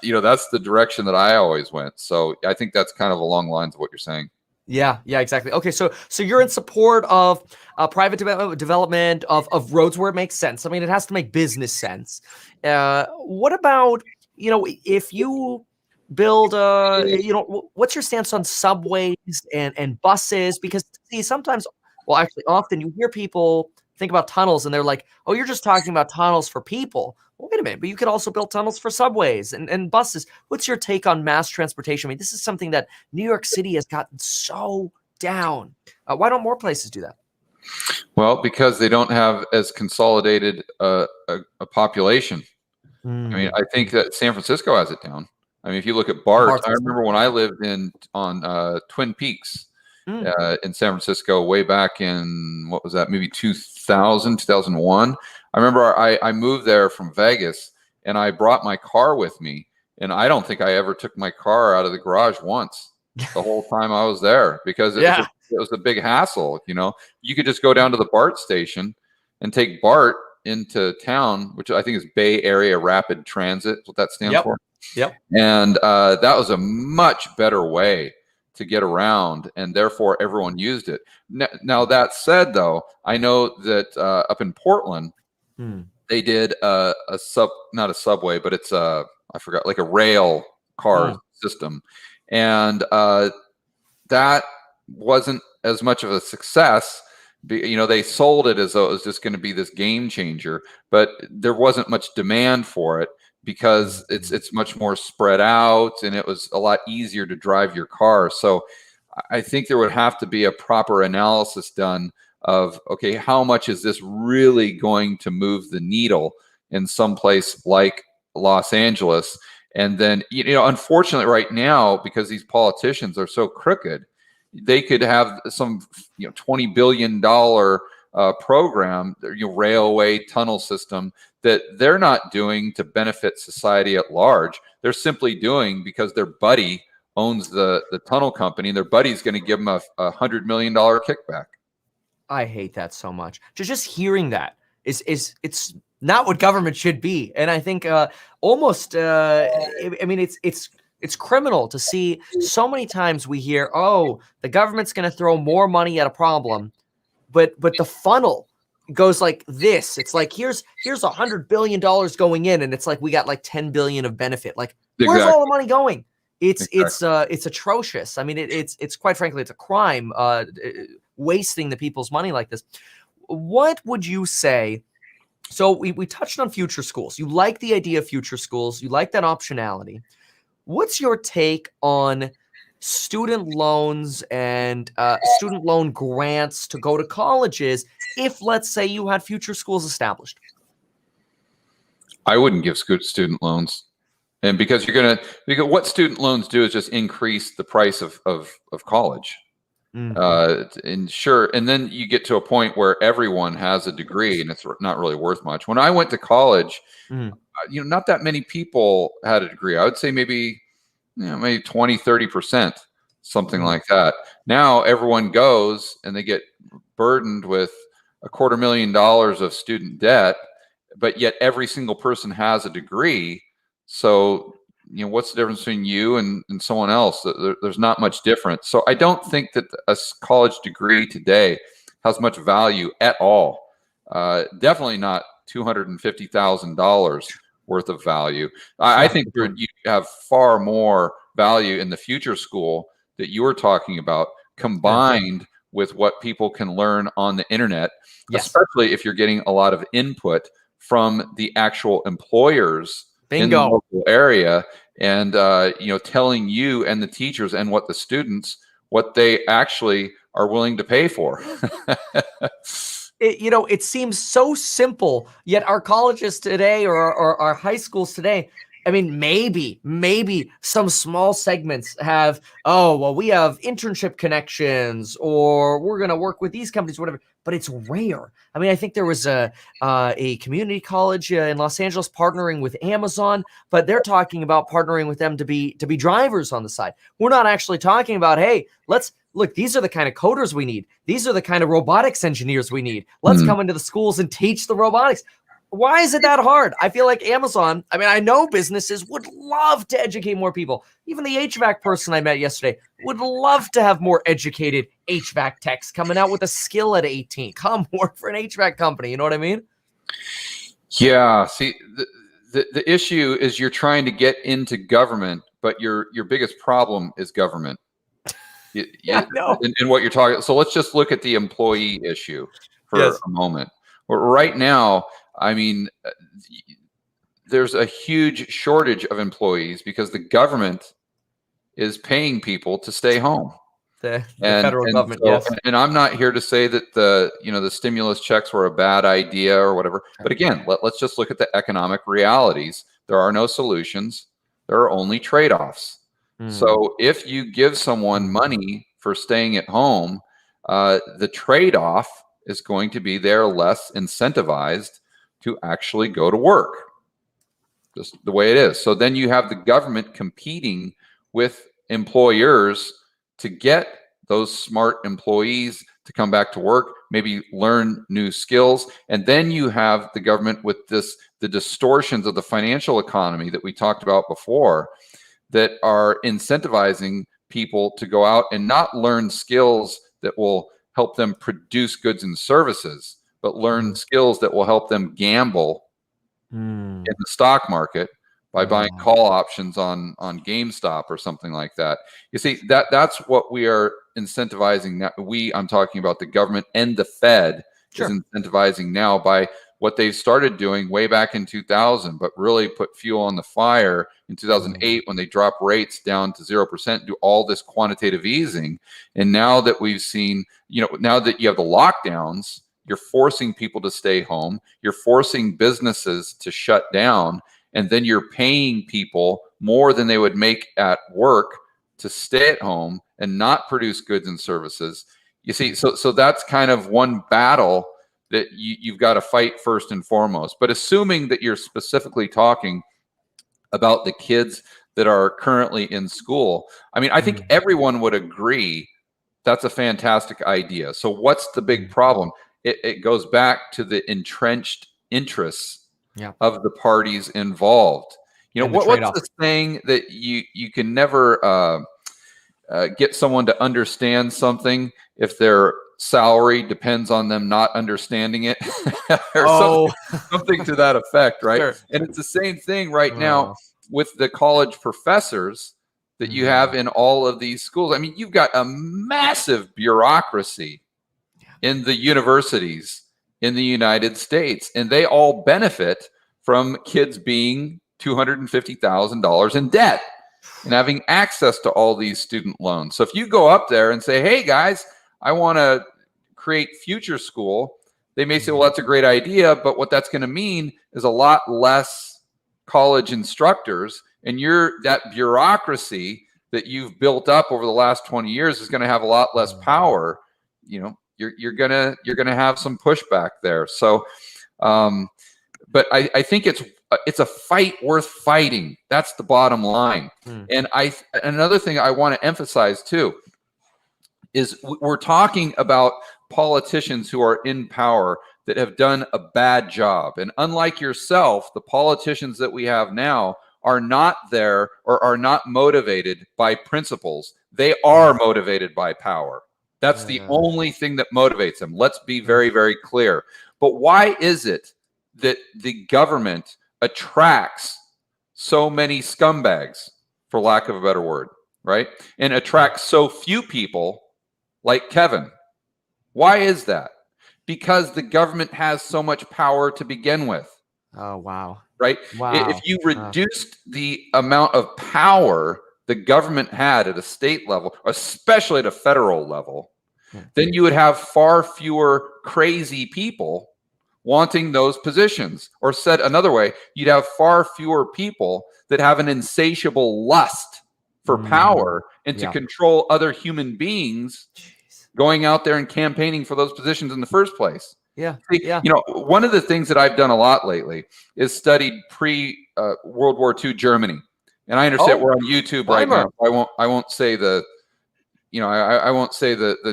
[SPEAKER 2] that's the direction that I always went. So I think that's kind of along the lines of what you're saying.
[SPEAKER 1] Yeah, exactly. Okay, so you're in support of private development of roads where it makes sense. I mean, it has to make business sense. What about, if you build, what's your stance on subways and buses? Because sometimes, well, actually, often you hear people think about tunnels and they're like, oh, you're just talking about tunnels for people. Well, wait a minute, but you could also build tunnels for subways and buses. What's your take on mass transportation? I mean, this is something that New York City has gotten so down. Why don't more places do that?
[SPEAKER 2] Well, because they don't have as consolidated a population. I mean, I think that San Francisco has it down. I mean, if you look at BART,
[SPEAKER 1] BART
[SPEAKER 2] I
[SPEAKER 1] system.
[SPEAKER 2] remember when I lived on Twin Peaks in San Francisco way back in, what was that, maybe 2000, 2001. I remember I moved there from Vegas, and I brought my car with me, and I don't think I ever took my car out of the garage once the whole time I was there, because it was a big hassle. You know, you could just go down to the BART station and take BART into town, which I think is Bay Area Rapid Transit, what that stands for.
[SPEAKER 1] Yep.
[SPEAKER 2] And that was a much better way to get around, and therefore everyone used it. Now that said, though, I know that up in Portland, they did not a subway, but it's I forgot, like a rail car system, and that wasn't as much of a success. You know, they sold it as though it was just going to be this game changer, but there wasn't much demand for it, because it's much more spread out, and it was a lot easier to drive your car. So I think there would have to be a proper analysis done of, okay, how much is this really going to move the needle in some place like Los Angeles? And then, you know, unfortunately right now, because these politicians are so crooked, they could have some, you know, $20 billion program, you know, railway tunnel system that they're not doing to benefit society at large. They're simply doing because their buddy owns the tunnel company, and their buddy's going to give them a $100 million kickback.
[SPEAKER 1] I hate that so much. Just hearing that is it's not what government should be. And I think almost I mean, it's criminal to see so many times we hear, oh, the government's going to throw more money at a problem, but the funnel goes like this. It's like, here's $100 billion going in, and it's like we got like 10 billion of benefit. Like, where's all the money going? It's atrocious. I mean, it's quite frankly, it's a crime, wasting the people's money like this. What would you say? So we touched on future schools. You like the idea of future schools. You like that optionality. What's your take on student loans and student loan grants to go to colleges if, let's say, you had future schools established?
[SPEAKER 2] I wouldn't give student loans. And because what student loans do is just increase the price of college. And sure, and then you get to a point where everyone has a degree, and it's not really worth much. When I went to college, you know, not that many people had a degree. I would say maybe 20, 30%, something like that. Now everyone goes and they get burdened with $250,000 of student debt, but yet every single person has a degree. So, you know, what's the difference between you and someone else? There's not much difference. So I don't think that a college degree today has much value at all. Definitely not $250,000 worth of value. I think you have far more value in the future school that you were talking about, combined with what people can learn on the internet, especially if you're getting a lot of input from the actual employers in the local area, and you know, telling you and the teachers and what the students, what they actually are willing to pay for.
[SPEAKER 1] You know, it seems so simple, yet our colleges today or our high schools today, I mean, maybe some small segments have, oh, well, we have internship connections, or we're going to work with these companies, whatever, but it's rare. I mean, I think there was a community college in Los Angeles partnering with Amazon, but they're talking about partnering with them to be drivers on the side. We're not actually talking about, hey, look, these are the kind of coders we need. These are the kind of robotics engineers we need. Let's come into the schools and teach the robotics. Why is it that hard? I feel like Amazon, I mean, I know businesses would love to educate more people. Even the HVAC person I met yesterday would love to have more educated HVAC techs coming out with a skill at 18. Come work for an HVAC company. You know what I mean? Yeah.
[SPEAKER 2] See, the issue is you're trying to get into government, but your biggest problem is government.
[SPEAKER 1] No.
[SPEAKER 2] In what you're talking. So let's just look at the employee issue for a moment. Right now, I mean, there's a huge shortage of employees because the government is paying people to stay home.
[SPEAKER 1] The federal government, yes.
[SPEAKER 2] And I'm not here to say that the stimulus checks were a bad idea or whatever. But again, let's just look at the economic realities. There are no solutions. There are only trade-offs.
[SPEAKER 1] Hmm.
[SPEAKER 2] So if you give someone money for staying at home, the trade-off is going to be they're less incentivized to actually go to work. Just the way it is. So then you have the government competing with employers to get those smart employees to come back to work, maybe learn new skills. And then you have the government with the distortions of the financial economy that we talked about before, that are incentivizing people to go out and not learn skills that will help them produce goods and services, but learn skills that will help them gamble in the stock market by buying call options on GameStop or something like that. You see, that's what we are incentivizing now. I'm talking about the government and the Fed is incentivizing now by what they've started doing way back in 2000, but really put fuel on the fire in 2008 when they dropped rates down to 0%, do all this quantitative easing. And now that we've seen, now that you have the lockdowns, you're forcing people to stay home, you're forcing businesses to shut down, and then you're paying people more than they would make at work to stay at home and not produce goods and services. You see, so that's kind of one battle that you've got to fight first and foremost. But assuming that you're specifically talking about the kids that are currently in school, I mean, I think everyone would agree that's a fantastic idea. So what's the big problem? It goes back to the entrenched interests of the parties involved. What's the saying that you can never get someone to understand something if their salary depends on them not understanding it, or something to that effect, right? Sure. And it's the same thing right now with the college professors that you have in all of these schools. I mean, you've got a massive bureaucracy in the universities in the United States, and they all benefit from kids being $250,000 in debt and having access to all these student loans. So if you go up there and say, hey guys, I want to create future school, they may say, well, that's a great idea, but what that's going to mean is a lot less college instructors, and that bureaucracy that you've built up over the last 20 years is going to have a lot less power. You're gonna have some pushback there. So, but I think it's a fight worth fighting. That's the bottom line. And another thing I want to emphasize too is we're talking about politicians who are in power that have done a bad job. And unlike yourself, the politicians that we have now are not there or are not motivated by principles. They are motivated by power. That's the only thing that motivates them. Let's be very, very clear. But why is it that the government attracts so many scumbags, for lack of a better word, right? And attracts so few people like Kevin? Why is that? Because the government has so much power to begin with.
[SPEAKER 1] Oh, wow.
[SPEAKER 2] Right?
[SPEAKER 1] Wow.
[SPEAKER 2] If you reduced the amount of power the government had at a state level, especially at a federal level, then you would have far fewer crazy people wanting those positions. Or said another way, you'd have far fewer people that have an insatiable lust for power and to control other human beings going out there and campaigning for those positions in the first place. One of the things that I've done a lot lately is studied pre-World War II Germany. And I understand we're on YouTube right now. I won't say the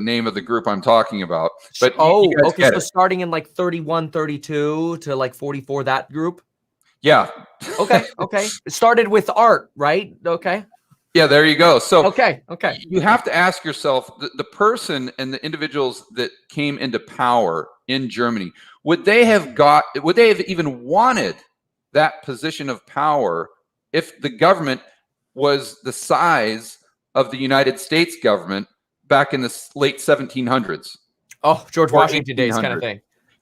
[SPEAKER 2] name of the group I'm talking about. But
[SPEAKER 1] okay. So starting in like 31, 32 to like 44, that group.
[SPEAKER 2] Yeah.
[SPEAKER 1] Okay. It started with art, right? Okay.
[SPEAKER 2] Yeah, there you go. So
[SPEAKER 1] okay.
[SPEAKER 2] You have to ask yourself, the person and the individuals that came into power in Germany, would they have even wanted that position of power if the government was the size of the United States government back in the late 1700s?
[SPEAKER 1] Oh, George Washington days kind of thing.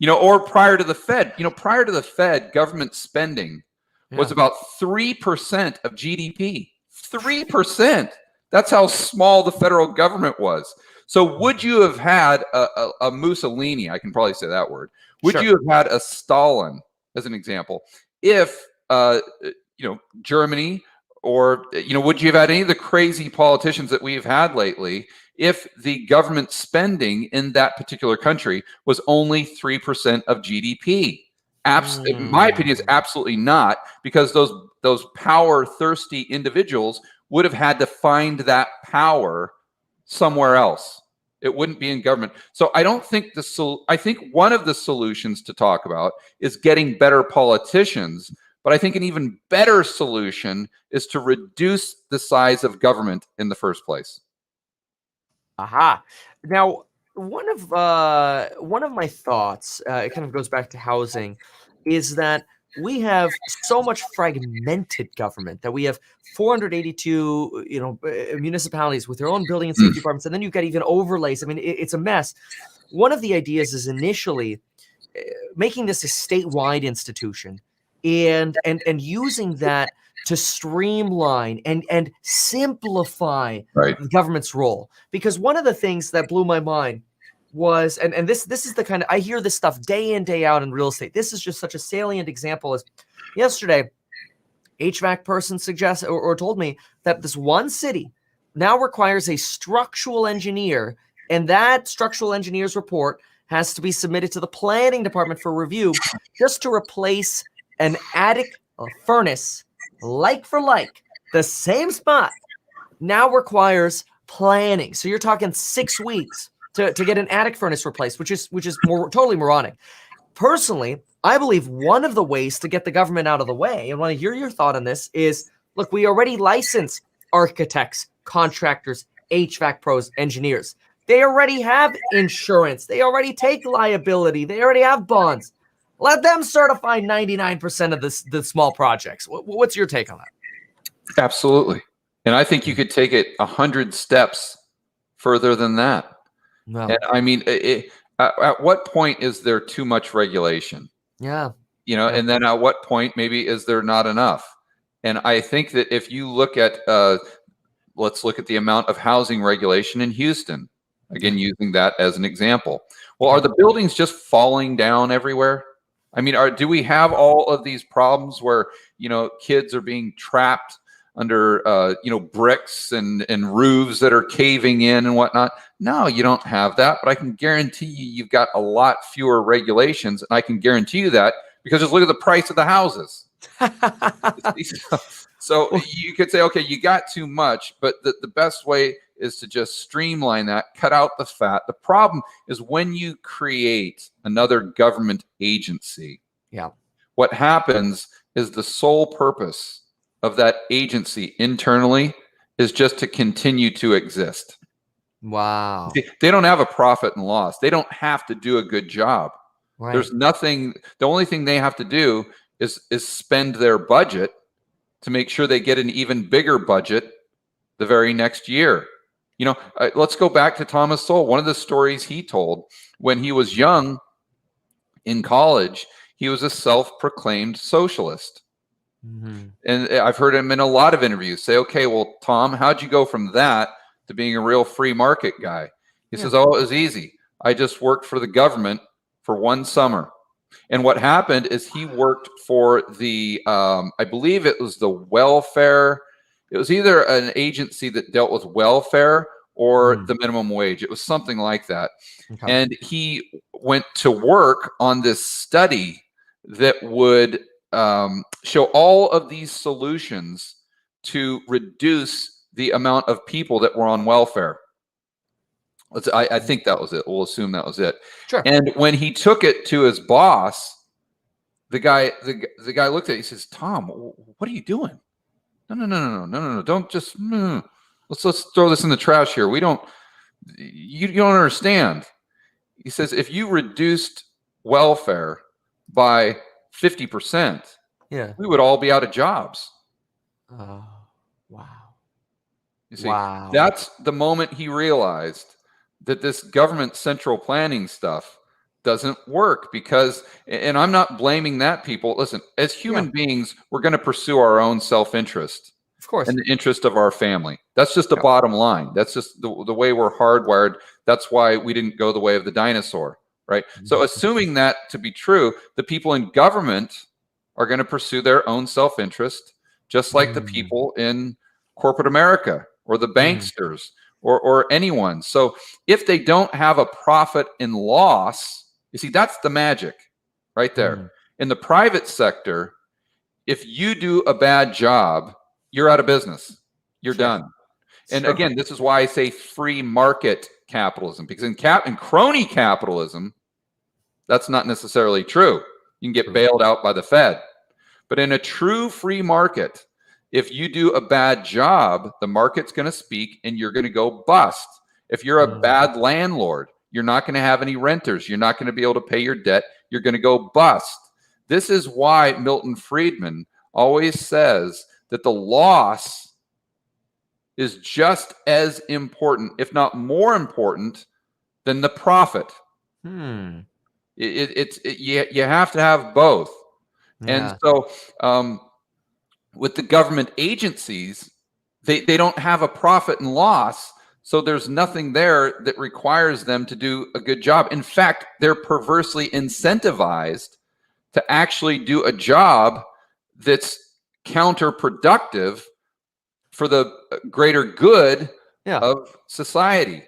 [SPEAKER 2] Or prior to the Fed. Prior to the Fed, government spending was about 3% of GDP. 3%. That's how small the federal government was. So would you have had a Mussolini, I can probably say that word, would you have had a Stalin, as an example, if Germany Or, would you have had any of the crazy politicians that we've had lately if the government spending in that particular country was only 3% of GDP? In my opinion, is absolutely not, because those power-thirsty individuals would have had to find that power somewhere else. It wouldn't be in government. So I don't think I think one of the solutions to talk about is getting better politicians. But I think an even better solution is to reduce the size of government in the first place.
[SPEAKER 1] Aha. Now, one of my thoughts, it kind of goes back to housing, is that we have so much fragmented government that we have 482, municipalities with their own building and safety departments, and then you've got even overlays. I mean, it's a mess. One of the ideas is initially making this a statewide institution, and using that to streamline and simplify the government's role. Because one of the things that blew my mind was, and this is the kind of, I hear this stuff day in, day out in real estate. This is just such a salient example. As yesterday, HVAC person suggested or told me that this one city now requires a structural engineer, and that structural engineer's report has to be submitted to the planning department for review, just to replace an attic furnace, like for like, the same spot, now requires planning. So you're talking 6 weeks to get an attic furnace replaced, which is totally moronic. Personally, I believe one of the ways to get the government out of the way, and want to hear your thought on this, is, look, we already license architects, contractors, HVAC pros, engineers. They already have insurance. They already take liability. They already have bonds. Let them certify 99% of the small projects. What's your take on that?
[SPEAKER 2] Absolutely. And I think you could take it 100 steps further than that.
[SPEAKER 1] No.
[SPEAKER 2] And I mean, at what point is there too much regulation?
[SPEAKER 1] Yeah.
[SPEAKER 2] And then at what point maybe is there not enough? And I think that if you look at, let's look at the amount of housing regulation in Houston, again, using that as an example. Well, are the buildings just falling down everywhere? I mean, do we have all of these problems where, kids are being trapped under, bricks and roofs that are caving in and whatnot? No, you don't have that. But I can guarantee you've got a lot fewer regulations. And I can guarantee you that because just look at the price of the houses. So you could say, okay, you got too much, but the best way is to just streamline that, cut out the fat. The problem is when you create another government agency, what happens is the sole purpose of that agency internally is just to continue to exist.
[SPEAKER 1] Wow.
[SPEAKER 2] They don't have a profit and loss. They don't have to do a good job. Right. There's nothing. The only thing they have to do is spend their budget to make sure they get an even bigger budget the very next year. Let's go back to Thomas Sowell. One of the stories he told when he was young in college, he was a self-proclaimed socialist. Mm-hmm. And I've heard him in a lot of interviews say, okay, well, Tom, how'd you go from that to being a real free market guy? He says, oh, it was easy. I just worked for the government for one summer. And what happened is he worked for the, I believe it was the welfare. It was either an agency that dealt with welfare or the minimum wage. It was something like that. Okay. And he went to work on this study that would show all of these solutions to reduce the amount of people that were on welfare. I think that was it. We'll assume that was it. Sure. And when he took it to his boss, the guy looked at it. He says, "Tom, what are you doing? No. Don't just. Let's throw this in the trash here. You don't understand." He says, "If you reduced welfare by 50%, we would all be out of jobs."
[SPEAKER 1] Oh, wow.
[SPEAKER 2] You see, that's the moment he realized that this government central planning stuff doesn't work because, and I'm not blaming that people. Listen, as human beings, we're going to pursue our own self-interest.
[SPEAKER 1] Of course.
[SPEAKER 2] And the interest of our family. That's just the bottom line. That's just the way we're hardwired. That's why we didn't go the way of the dinosaur, right? So assuming that to be true, the people in government are going to pursue their own self-interest just like the people in corporate America or the banksters or anyone. So if they don't have a profit and loss, you see, that's the magic right there. In the private sector, if you do a bad job, you're out of business. You're done. And again, this is why I say free market capitalism, because in crony capitalism, that's not necessarily true. You can get bailed out by the Fed. But in a true free market, if you do a bad job, the market's going to speak and you're going to go bust. If you're a bad landlord, you're not going to have any renters. You're not going to be able to pay your debt. You're going to go bust. This is why Milton Friedman always says that the loss is just as important, if not more important, than the profit. You have to have both. And so with the government agencies, they don't have a profit and loss. So there's nothing there that requires them to do a good job. In fact, they're perversely incentivized to actually do a job that's counterproductive for the greater good of society.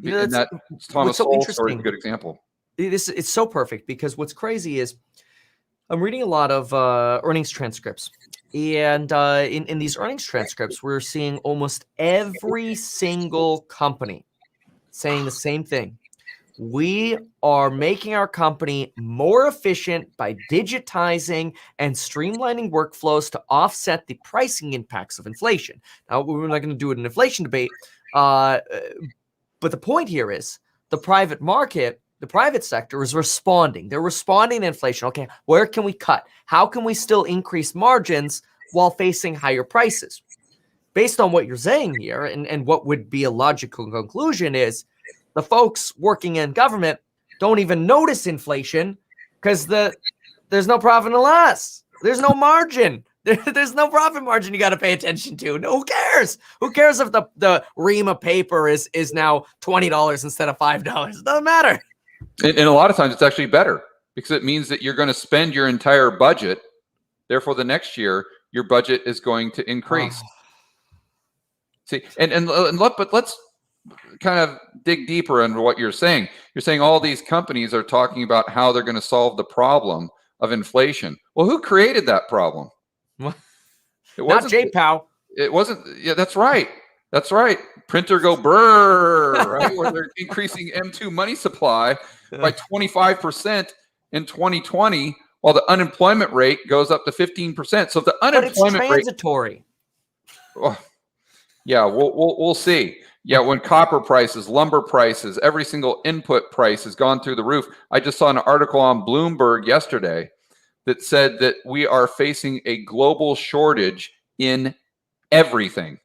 [SPEAKER 2] And that Thomas Sowell story is a good example.
[SPEAKER 1] It's so perfect, because what's crazy is I'm reading a lot of earnings transcripts. And in these earnings transcripts, we're seeing almost every single company saying the same thing. We are making our company more efficient by digitizing and streamlining workflows to offset the pricing impacts of inflation. Now, we're not going to do an inflation debate, but the point here is the private market, the private sector is responding. They're responding to inflation. Okay, where can we cut? How can we still increase margins while facing higher prices? Based on what you're saying here, and what would be a logical conclusion is, the folks working in government don't even notice inflation because there's no profit and loss. There's no margin. There's no profit margin you got to pay attention to. No, who cares? Who cares if the ream of paper is now $20 instead of $5? It doesn't matter.
[SPEAKER 2] And a lot of times it's actually better, because it means that you're going to spend your entire budget. Therefore, the next year, your budget is going to increase. See, but let's kind of dig deeper into what you're saying. You're saying all these companies are talking about how they're going to solve the problem of inflation. Well, who created that problem?
[SPEAKER 1] It wasn't not J-Pow.
[SPEAKER 2] It wasn't. Yeah, that's right. That's right. Printer go brrr, right? Where they're increasing M2 money supply by 25% in 2020, while the unemployment rate goes up to 15%. So if the unemployment
[SPEAKER 1] rate, transitory.
[SPEAKER 2] Yeah, we'll see. Yeah, when copper prices, lumber prices, every single input price has gone through the roof. I just saw an article on Bloomberg yesterday that said that we are facing a global shortage in everything.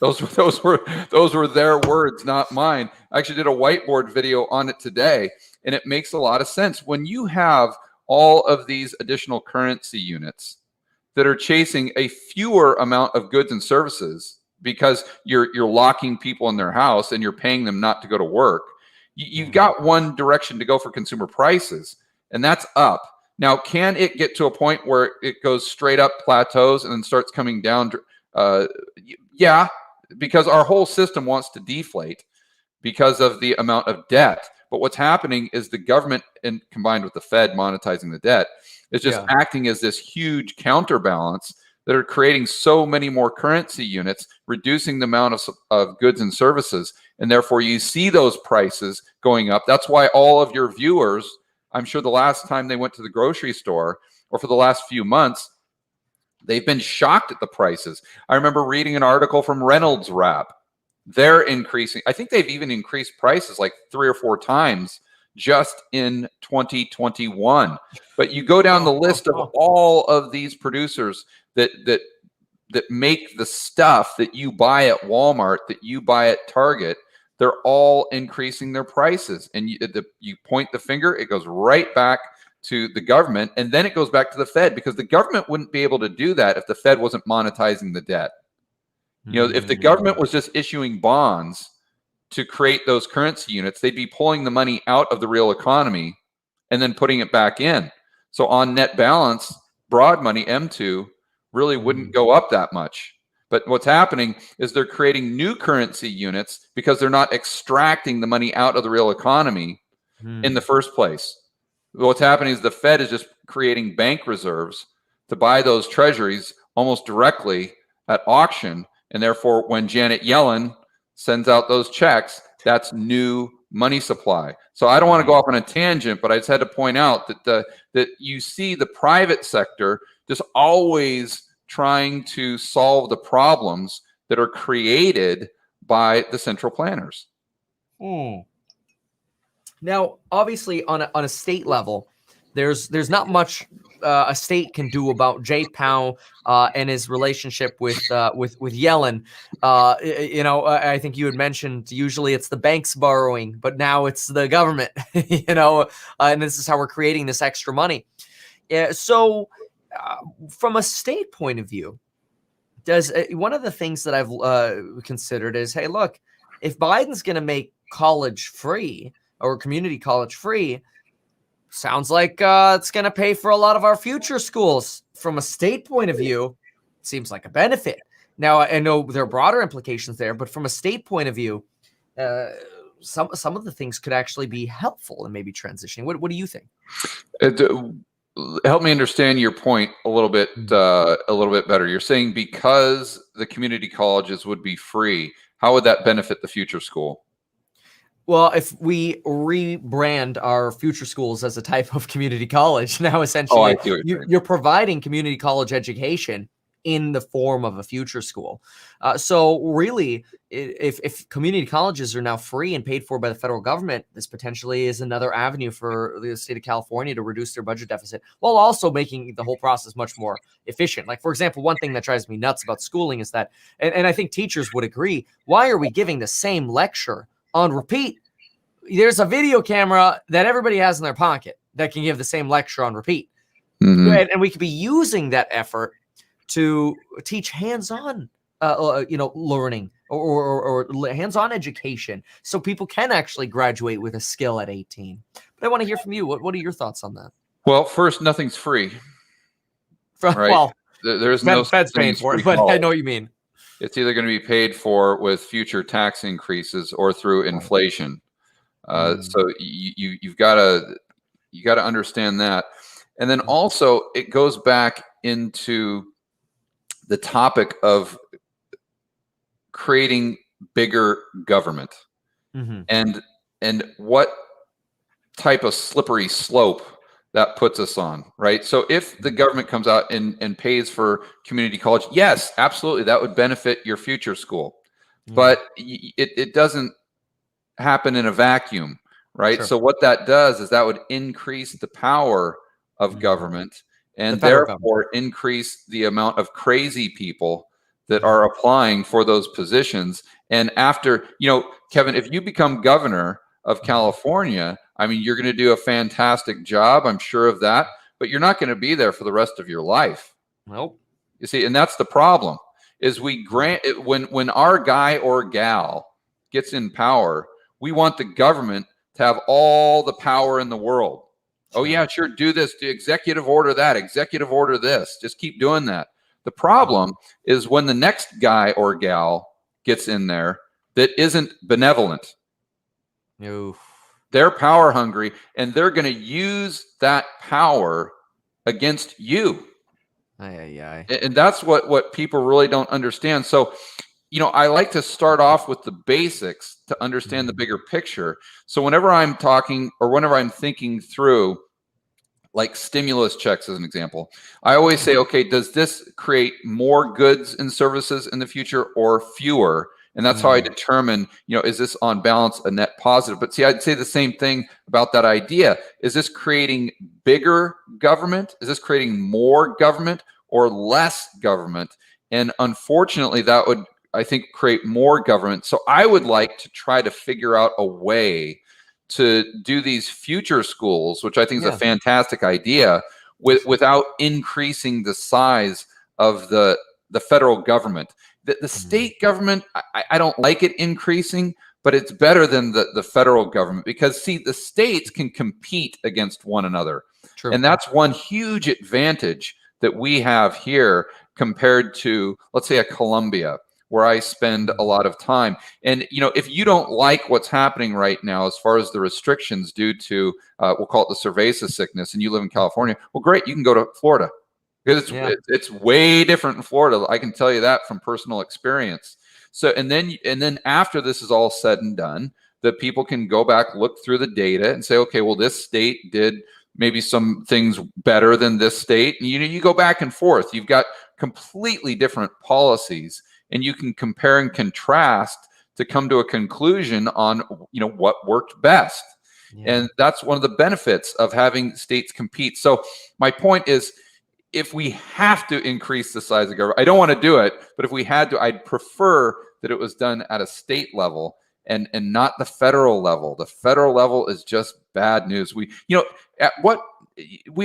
[SPEAKER 2] Those were their words, not mine. I actually did a whiteboard video on it today, and it makes a lot of sense. When you have all of these additional currency units that are chasing a fewer amount of goods and services, because you're locking people in their house and you're paying them not to go to work, you've got one direction to go for consumer prices, and that's up. Now, can it get to a point where it goes straight up, plateaus, and then starts coming down? Yeah, because our whole system wants to deflate because of the amount of debt. But what's happening is the government, and combined with the Fed monetizing the debt, is just acting as this huge counterbalance that are creating so many more currency units, reducing the amount of goods and services. And therefore, you see those prices going up. That's why all of your viewers, I'm sure the last time they went to the grocery store, or for the last few months, they've been shocked at the prices. I remember reading an article from Reynolds Wrap. They're increasing. I think they've even increased prices like 3 or 4 times just in 2021. But you go down the list of all of these producers that make the stuff that you buy at Walmart, that you buy at Target, they're all increasing their prices. And you point the finger, it goes right back to the government, and then it goes back to the Fed, because the government wouldn't be able to do that if the Fed wasn't monetizing the debt. You know, if the government was just issuing bonds to create those currency units, they'd be pulling the money out of the real economy and then putting it back in. So on net balance, broad money, M2, really wouldn't go up that much. But what's happening is they're creating new currency units because they're not extracting the money out of the real economy in the first place. What's happening is the Fed is just creating bank reserves to buy those treasuries almost directly at auction. And therefore, when Janet Yellen sends out those checks, that's new money supply. So I don't want to go off on a tangent, but I just had to point out that that you see the private sector just always trying to solve the problems that are created by the central planners.
[SPEAKER 1] Now, obviously, on a state level, there's not much a state can do about Jay Powell and his relationship with Yellen. I think you had mentioned usually it's the banks borrowing, but now it's the government. And this is how we're creating this extra money. So, from a state point of view, does one of the things that I've considered is, hey, look, if Biden's going to make college free or community college free, sounds like it's going to pay for a lot of our future schools. From a state point of view, it seems like a benefit. Now, I know there are broader implications there, but from a state point of view, some of the things could actually be helpful in maybe transitioning. What do you think?
[SPEAKER 2] Help me understand your point a little bit better. You're saying because the community colleges would be free, how would that benefit the future school?
[SPEAKER 1] Well, if we rebrand our future schools as a type of community college, now essentially you're providing community college education in the form of a future school. So really, if community colleges are now free and paid for by the federal government, this potentially is another avenue for the state of California to reduce their budget deficit while also making the whole process much more efficient. Like, for example, one thing that drives me nuts about schooling is that, and I think teachers would agree, why are we giving the same lecture on repeat? There's a video camera that everybody has in their pocket that can give the same lecture on repeat. And we could be using that effort to teach hands-on, learning or hands-on education, so people can actually graduate with a skill at 18. But I want to hear from you. What are your thoughts on that?
[SPEAKER 2] Well, first, nothing's free.
[SPEAKER 1] Right? Well,
[SPEAKER 2] there's no
[SPEAKER 1] Fed's paying for it, but I know what you mean.
[SPEAKER 2] It's either going to be paid for with future tax increases or through inflation. So you've got to understand that, and then also it goes back into the topic of creating bigger government, and what type of slippery slope that puts us on, right? So if the government comes out and pays for community college, yes, absolutely, that would benefit your future school, but it doesn't happen in a vacuum, right? Sure. So what that does is that would increase the power of government, and therefore increase the amount of crazy people that are applying for those positions. And after, Kevin, if you become governor of California, I mean, you're going to do a fantastic job, I'm sure of that, but you're not going to be there for the rest of your life.
[SPEAKER 1] Nope.
[SPEAKER 2] You see, and that's the problem, is we grant it when our guy or gal gets in power, we want the government to have all the power in the world. Oh yeah, sure, do this, do executive order that, executive order this, just keep doing that. The problem is when the next guy or gal gets in there that isn't benevolent.
[SPEAKER 1] Oof.
[SPEAKER 2] They're power hungry, and they're going to use that power against you. And that's what people really don't understand. So, I like to start off with the basics to understand the bigger picture. So whenever I'm talking or whenever I'm thinking through, like stimulus checks as an example, I always say, okay, does this create more goods and services in the future or fewer? And that's how I determine, is this on balance a net positive? But see, I'd say the same thing about that idea. Is this creating bigger government? Is this creating more government or less government? And unfortunately, that would, I think, create more government. So I would like to try to figure out a way to do these future schools, which I think is a fantastic idea, without increasing the size of the federal government. The state government, I don't like it increasing, but it's better than the federal government because, see, the states can compete against one another. True. And that's one huge advantage that we have here compared to, let's say, a Colombia, where I spend a lot of time. And, if you don't like what's happening right now as far as the restrictions due to, we'll call it the cerveza sickness, and you live in California, well, great, you can go to Florida. Because it's way different in Florida. I can tell you that from personal experience. So, and then after this is all said and done, that people can go back, look through the data and say, okay, well, this state did maybe some things better than this state. And you go back and forth. You've got completely different policies, and you can compare and contrast to come to a conclusion on, what worked best. Yeah. And that's one of the benefits of having states compete. So my point is, if we have to increase the size of government, I don't want to do it, but if we had to, I'd prefer that it was done at a state level and not the federal level. The federal level is just bad news. We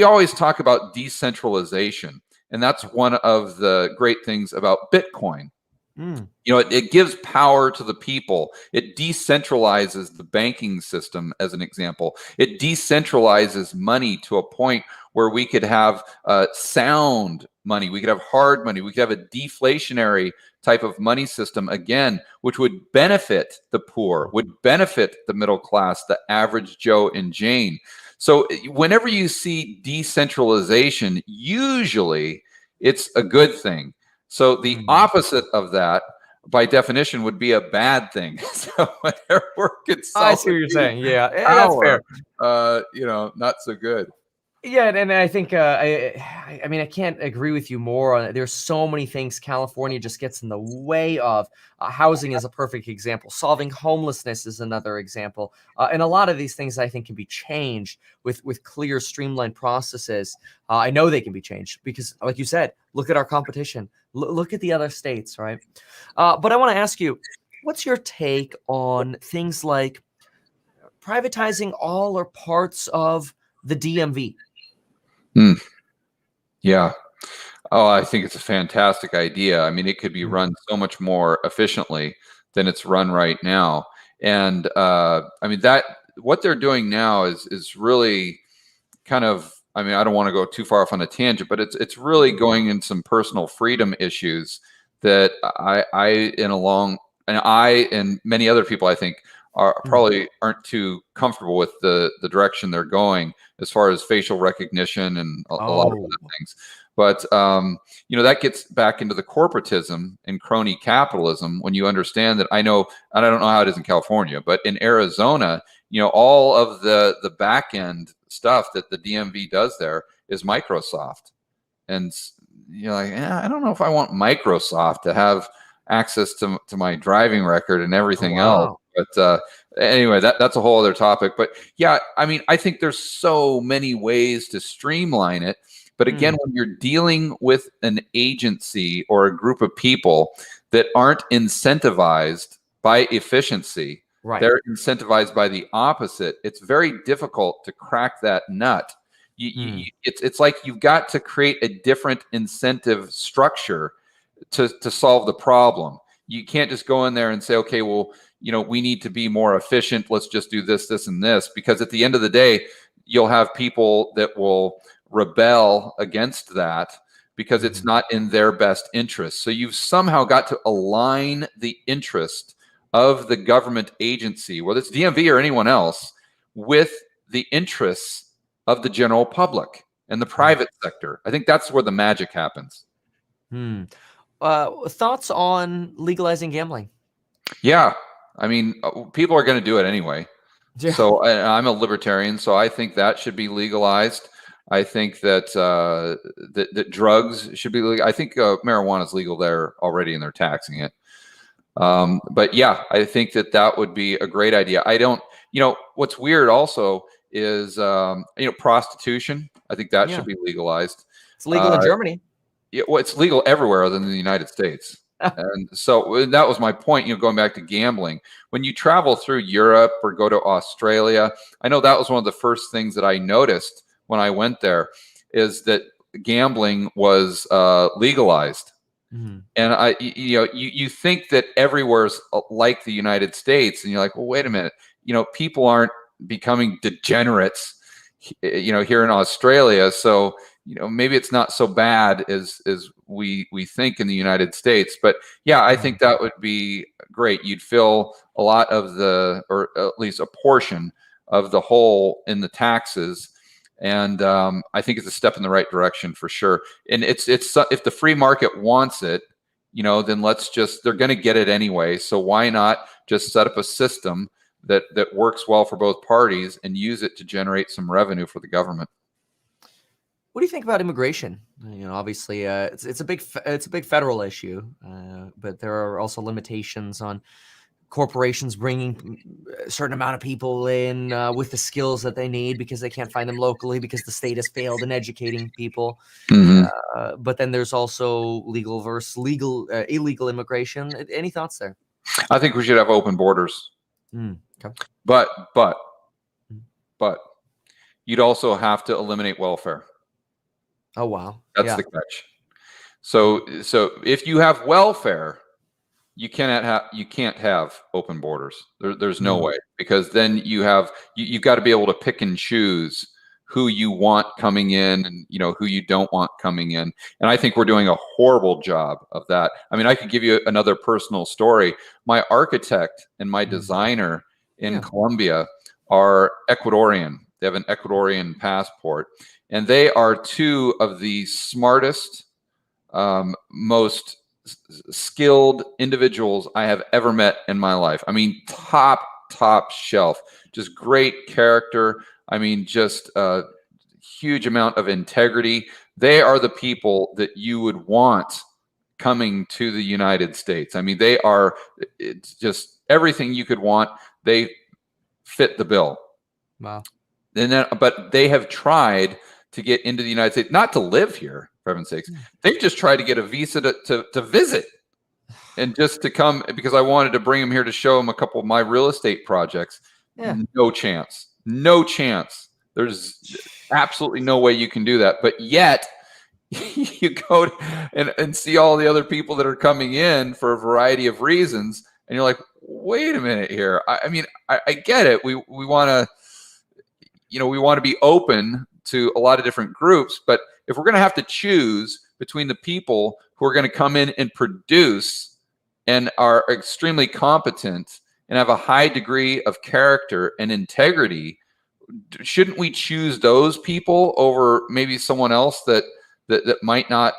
[SPEAKER 2] always talk about decentralization, and that's one of the great things about Bitcoin. It gives power to the people. It decentralizes the banking system, as an example. It decentralizes money to a point where we could have sound money. We could have hard money. We could have a deflationary type of money system, again, which would benefit the poor, would benefit the middle class, the average Joe and Jane. So whenever you see decentralization, usually it's a good thing. So the opposite of that, by definition, would be a bad thing. So whenever we're consolidating,
[SPEAKER 1] I see what you're saying. Yeah, that's fair.
[SPEAKER 2] Not so good.
[SPEAKER 1] Yeah, and I think I mean, I can't agree with you more on it. There's so many things California just gets in the way of. Housing is a perfect example. Solving homelessness is another example. And a lot of these things I think can be changed with clear, streamlined processes. I know they can be changed because, like you said, look at our competition. Look at the other states, right? But I want to ask you, what's your take on things like privatizing all or parts of the DMV?
[SPEAKER 2] Yeah. Oh, I think it's a fantastic idea. I mean, it could be run so much more efficiently than it's run right now. And I mean, what they're doing now is really kind of, I mean, I don't want to go too far off on a tangent, but it's really going in some personal freedom issues that I and many other people, I think, probably aren't too comfortable with the direction they're going as far as facial recognition and a lot of other things. But that gets back into the corporatism and crony capitalism when you understand that. I know, and I don't know how it is in California, but in Arizona, all of the back end stuff that the DMV does there is Microsoft. And you're like, I don't know if I want Microsoft to have access to my driving record and everything else. But anyway, that's a whole other topic. But yeah, I mean, I think there's so many ways to streamline it. But again, when you're dealing with an agency or a group of people that aren't incentivized by efficiency, they're incentivized by the opposite, it's very difficult to crack that nut. It's like you've got to create a different incentive structure to solve the problem. You can't just go in there and say, okay, well, we need to be more efficient. Let's just do this, this, and this. Because at the end of the day, you'll have people that will rebel against that because it's not in their best interest. So you've somehow got to align the interest of the government agency, whether it's DMV or anyone else, with the interests of the general public and the private sector. I think that's where the magic happens.
[SPEAKER 1] Thoughts on legalizing gambling?
[SPEAKER 2] Yeah. I mean, people are going to do it anyway. Yeah. So I'm a libertarian, so I think that should be legalized. I think that that drugs should be legal. I think marijuana is legal there already, and they're taxing it. But yeah, I think that would be a great idea. I don't, what's weird also is, prostitution. I think that should be legalized.
[SPEAKER 1] It's legal in Germany.
[SPEAKER 2] Yeah, well, it's legal everywhere other than the United States. And so that was my point, going back to gambling. When you travel through Europe or go to Australia, I know that was one of the first things that I noticed when I went there, is that gambling was legalized. And you think that everywhere's like the United States, and you're like, well, wait a minute, people aren't becoming degenerates, here in Australia. So maybe it's not so bad as we think in the United States. But yeah, I think that would be great. You'd fill a lot of or at least a portion of the hole in the taxes. And I think it's a step in the right direction for sure. And it's if the free market wants it, then they're going to get it anyway. So why not just set up a system that works well for both parties and use it to generate some revenue for the government?
[SPEAKER 1] What do you think about immigration? Obviously, it's a big federal issue, but there are also limitations on corporations bringing a certain amount of people in with the skills that they need because they can't find them locally because the state has failed in educating people. But then there's also legal versus illegal immigration. Any thoughts there?
[SPEAKER 2] I think we should have open borders.
[SPEAKER 1] Okay.
[SPEAKER 2] But you'd also have to eliminate welfare.
[SPEAKER 1] Oh, wow.
[SPEAKER 2] That's the catch. So if you have welfare, you can't have open borders. There's no way, because then you've got to be able to pick and choose who you want coming in and who you don't want coming in. And I think we're doing a horrible job of that. I mean, I could give you another personal story. My architect and my designer in Colombia are Ecuadorian. They have an Ecuadorian passport, and they are two of the smartest, most skilled individuals I have ever met in my life. I mean, top shelf, just great character. I mean, just a huge amount of integrity. They are the people that you would want coming to the United States. I mean, it's just everything you could want. They fit the bill.
[SPEAKER 1] Wow.
[SPEAKER 2] But they have tried to get into the United States, not to live here, for heaven's sakes. They've just tried to get a visa to visit and just to come, because I wanted to bring them here to show them a couple of my real estate projects. No chance. There's absolutely no way you can do that. But yet you go and see all the other people that are coming in for a variety of reasons, and you're like, wait a minute here. I mean, I get it. We want to, we want to be open to a lot of different groups, but if we're going to have to choose between the people who are going to come in and produce and are extremely competent and have a high degree of character and integrity, shouldn't we choose those people over maybe someone else that might not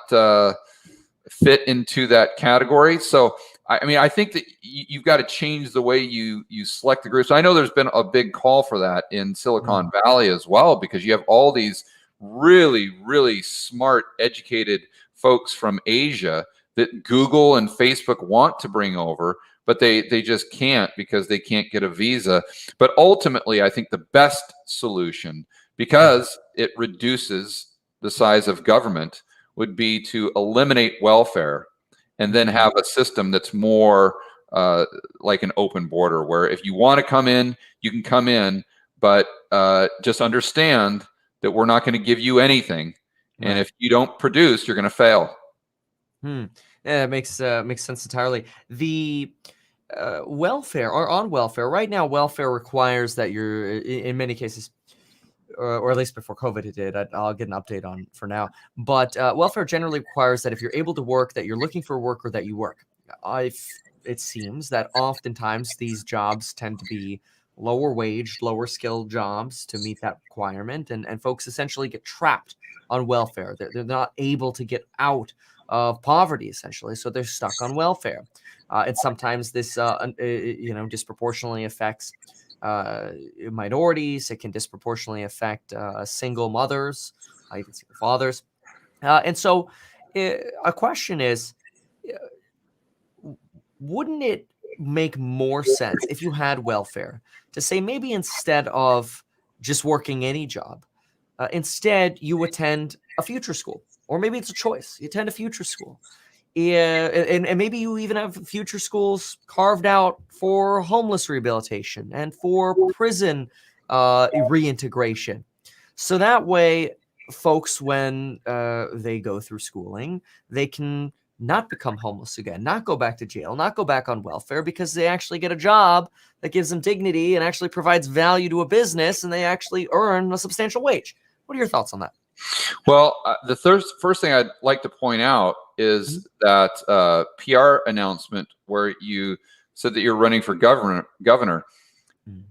[SPEAKER 2] fit into that category? So I mean, I think that you've got to change the way you select the groups. I know there's been a big call for that in Silicon Valley as well, because you have all these really, really smart, educated folks from Asia that Google and Facebook want to bring over, but they just can't because they can't get a visa. But ultimately, I think the best solution, because it reduces the size of government, would be to eliminate welfare and then have a system that's more like an open border, where if you want to come in, you can come in, but just understand that we're not going to give you anything. Right. And if you don't produce, you're going to fail.
[SPEAKER 1] Yeah, it makes sense entirely. The welfare, or on welfare, right now, welfare requires that you're, in many cases, or at least before COVID it did. I'll get an update on for now. But welfare generally requires that if you're able to work, that you're looking for work, or that you work. It seems that oftentimes these jobs tend to be lower wage, lower skilled jobs to meet that requirement. And folks essentially get trapped on welfare. They're not able to get out of poverty, essentially. So they're stuck on welfare. And sometimes this, disproportionately affects minorities. It can disproportionately affect single mothers, even single fathers. And so a question is, wouldn't it make more sense if you had welfare to say, maybe instead of just working any job, instead you attend a future school, or maybe it's a choice. You attend a future school. And maybe you even have future schools carved out for homeless rehabilitation and for prison reintegration. So that way, folks, when they go through schooling, they can not become homeless again, not go back to jail, not go back on welfare, because they actually get a job that gives them dignity and actually provides value to a business, and they actually earn a substantial wage. What are your thoughts on that?
[SPEAKER 2] Well, the first thing I'd like to point out is that PR announcement where you said that you're running for governor.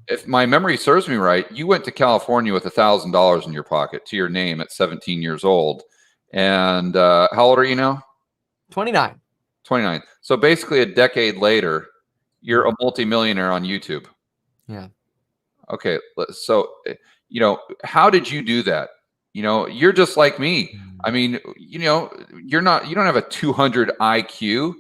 [SPEAKER 2] If my memory serves me right, you went to California with $1,000 in your pocket to your name at 17 years old. And how old are you now?
[SPEAKER 1] 29.
[SPEAKER 2] 29. So basically a decade later, you're a multimillionaire on YouTube.
[SPEAKER 1] Yeah.
[SPEAKER 2] Okay. So, how did you do that? You're just like me. I mean, you don't have a 200 IQ,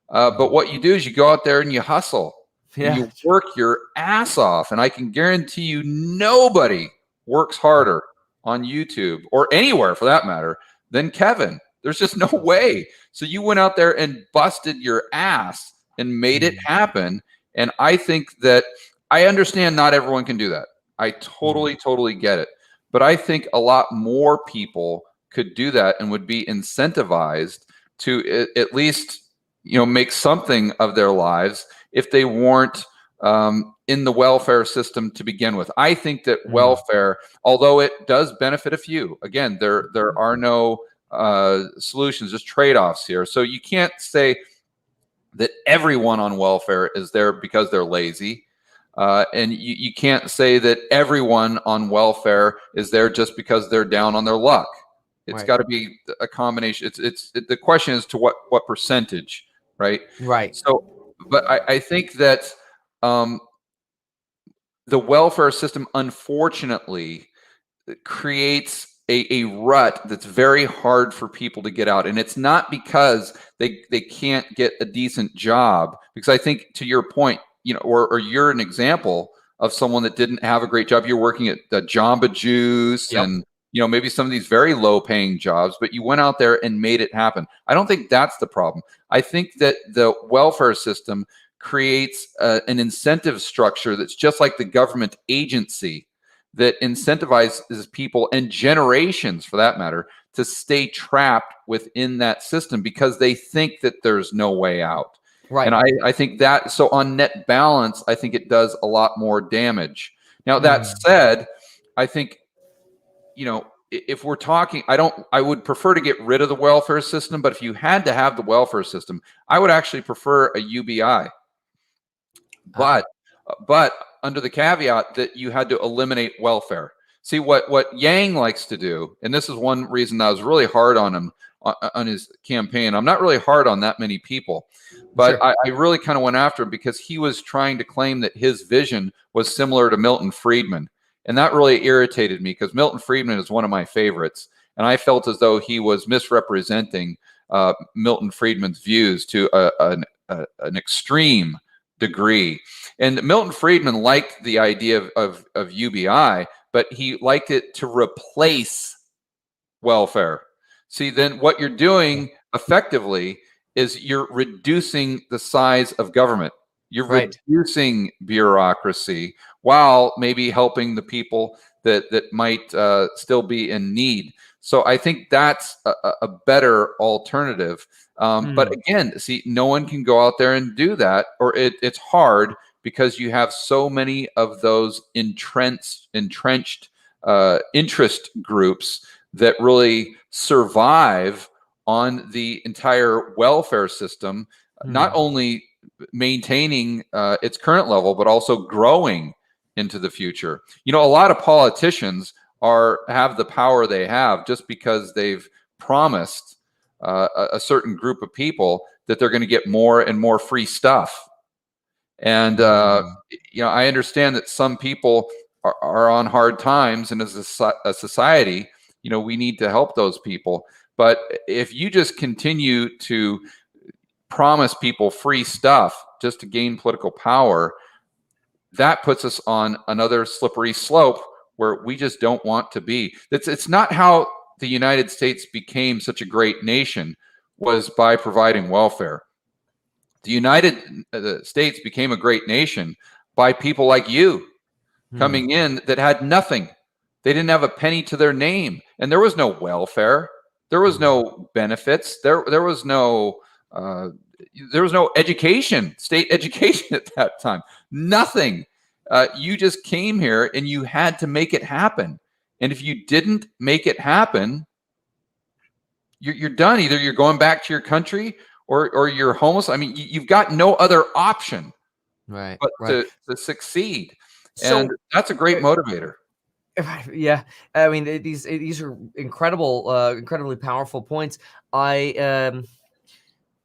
[SPEAKER 2] but what you do is you go out there and you hustle. And
[SPEAKER 1] Yeah.
[SPEAKER 2] you work your ass off. And I can guarantee you nobody works harder on YouTube or anywhere for that matter than Kevin. There's just no way. So you went out there and busted your ass and made it happen. And I think that I understand not everyone can do that. I totally get it. But I think a lot more people could do that and would be incentivized to at least, make something of their lives if they weren't in the welfare system to begin with. I think that welfare, although it does benefit a few, again, there are no solutions, just trade-offs here. So you can't say that everyone on welfare is there because they're lazy. And you can't say that everyone on welfare is there just because they're down on their luck. It's got to be a combination. It's the question is to what percentage, right?
[SPEAKER 1] Right.
[SPEAKER 2] So, but I think that the welfare system, unfortunately, creates a rut that's very hard for people to get out. And it's not because they can't get a decent job, because I think, to your point, or you're an example of someone that didn't have a great job. You're working at the Jamba Juice and maybe some of these very low paying jobs, but you went out there and made it happen. I don't think that's the problem. I think that the welfare system creates an incentive structure that's just like the government agency that incentivizes people, and generations for that matter, to stay trapped within that system because they think that there's no way out. Right. And I think that, so on net balance, I think it does a lot more damage. Now, that said, I think, if we're talking, I would prefer to get rid of the welfare system, but if you had to have the welfare system, I would actually prefer a UBI. But under the caveat that you had to eliminate welfare. See, what Yang likes to do, and this is one reason I was really hard on him on his campaign. I'm not really hard on that many people, but I really kind of went after him because he was trying to claim that his vision was similar to Milton Friedman. And that really irritated me because Milton Friedman is one of my favorites. And I felt as though he was misrepresenting Milton Friedman's views to an extreme degree. And Milton Friedman liked the idea of UBI, but he liked it to replace welfare. See, then what you're doing effectively is you're reducing the size of government. You're reducing bureaucracy while maybe helping the people that might still be in need. So I think that's a better alternative. But again, see, no one can go out there and do that, or it's hard because you have so many of those entrenched interest groups that really survive on the entire welfare system, not only maintaining its current level, but also growing into the future. A lot of politicians have the power they have just because they've promised a certain group of people that they're going to get more and more free stuff. And I understand that some people are on hard times, and as a society, we need to help those people. But if you just continue to promise people free stuff just to gain political power, that puts us on another slippery slope where we just don't want to be. It's not how the United States became such a great nation, was by providing welfare. The United States became a great nation by people like you coming in that had nothing. They didn't have a penny to their name, and there was no welfare. There was no benefits. There was no education, state education at that time. Nothing. You just came here and you had to make it happen. And if you didn't make it happen, you're done. Either you're going back to your country or you're homeless. I mean, you've got no other option
[SPEAKER 1] Right.
[SPEAKER 2] but
[SPEAKER 1] Right.
[SPEAKER 2] to succeed. And
[SPEAKER 1] So,
[SPEAKER 2] that's a great motivator.
[SPEAKER 1] yeah, I mean, these are incredibly powerful points. I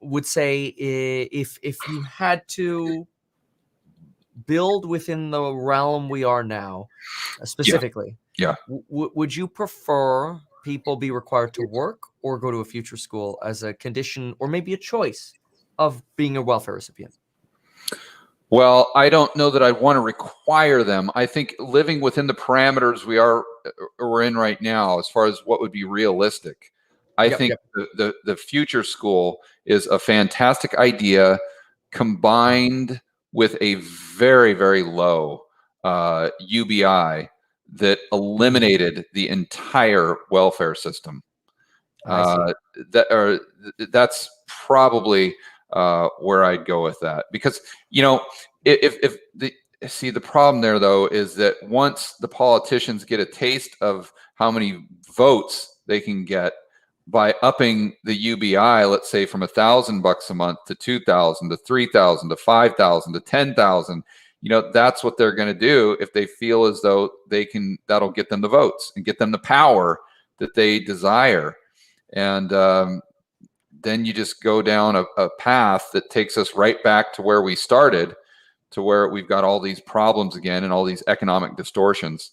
[SPEAKER 1] would say if you had to build within the realm we are now,
[SPEAKER 2] Yeah.
[SPEAKER 1] specifically,
[SPEAKER 2] Yeah.
[SPEAKER 1] would you prefer people be required to work or go to a future school as a condition or maybe a choice of being a welfare recipient?
[SPEAKER 2] Well, I don't know that I'd want to require them. I think living within the parameters we're in right now, as far as what would be realistic, I
[SPEAKER 1] Yep,
[SPEAKER 2] think
[SPEAKER 1] yep.
[SPEAKER 2] the future school is a fantastic idea, combined with a very, very low UBI that eliminated the entire welfare system.
[SPEAKER 1] I see.
[SPEAKER 2] That's probably where I'd go with that, because if the problem there though is that once the politicians get a taste of how many votes they can get by upping the UBI, let's say from $1,000 a month to 2,000 to 3,000 to 5,000 to 10,000, that's what they're going to do if they feel as though that'll get them the votes and get them the power that they desire. And then you just go down a path that takes us right back to where we started, to where we've got all these problems again and all these economic distortions.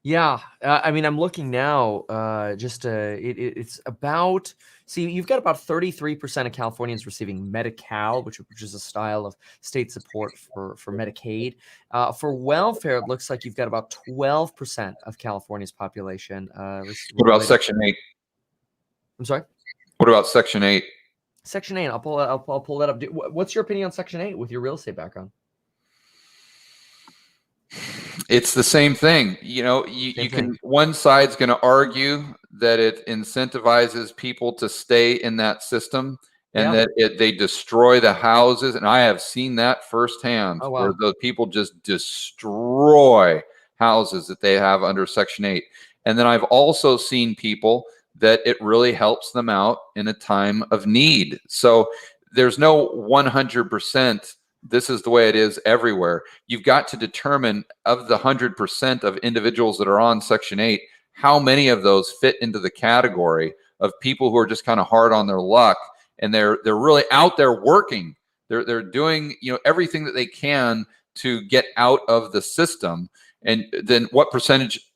[SPEAKER 1] Yeah, I mean, I'm looking now. It's about. See, you've got about 33% of Californians receiving Medi-Cal, which is a style of state support for Medicaid. For welfare, it looks like you've got about 12% of California's population.
[SPEAKER 2] What about Section 8?
[SPEAKER 1] I'm sorry.
[SPEAKER 2] What about Section 8?
[SPEAKER 1] Section 8. I'll pull that up. What's your opinion on Section 8 with your real estate background?
[SPEAKER 2] It's the same thing. One side's going to argue that it incentivizes people to stay in that system, and
[SPEAKER 1] Yeah.
[SPEAKER 2] that they destroy the houses. And I have seen that firsthand,
[SPEAKER 1] Oh,
[SPEAKER 2] where
[SPEAKER 1] wow.
[SPEAKER 2] the people just destroy houses that they have under Section 8. And then I've also seen people that it really helps them out in a time of need. So there's no 100%. This is the way it is everywhere. You've got to determine, of the 100% of individuals that are on Section 8, how many of those fit into the category of people who are just kind of hard on their luck, and they're really out there working. They're doing everything that they can to get out of the system. And then what percentage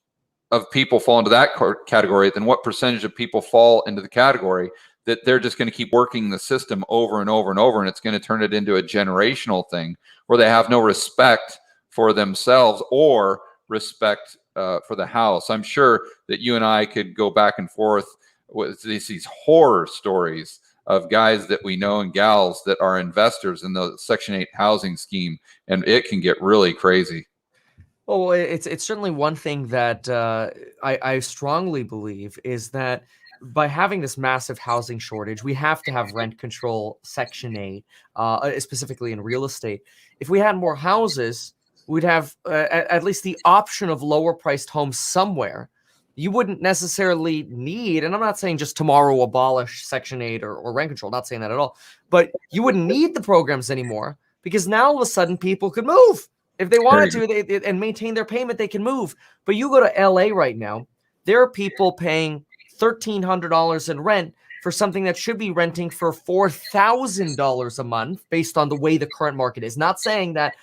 [SPEAKER 2] of people fall into that category? Then what percentage of people fall into the category that they're just going to keep working the system over and over and over, and it's going to turn it into a generational thing where they have no respect for themselves or respect for the house. I'm sure that you and I could go back and forth with these horror stories of guys that we know and gals that are investors in the Section 8 housing scheme, and it can get really crazy.
[SPEAKER 1] Well, it's certainly one thing that I strongly believe is that by having this massive housing shortage, we have to have rent control, Section 8, specifically in real estate. If we had more houses, we'd have at least the option of lower priced homes somewhere. You wouldn't necessarily need, and I'm not saying just tomorrow abolish Section 8 or rent control, not saying that at all, but you wouldn't need the programs anymore, because now all of a sudden people could move. If they wanted to and maintain their payment, they can move. But you go to LA right now, there are people paying $1,300 in rent for something that should be renting for $4,000 a month based on the way the current market is. Not saying that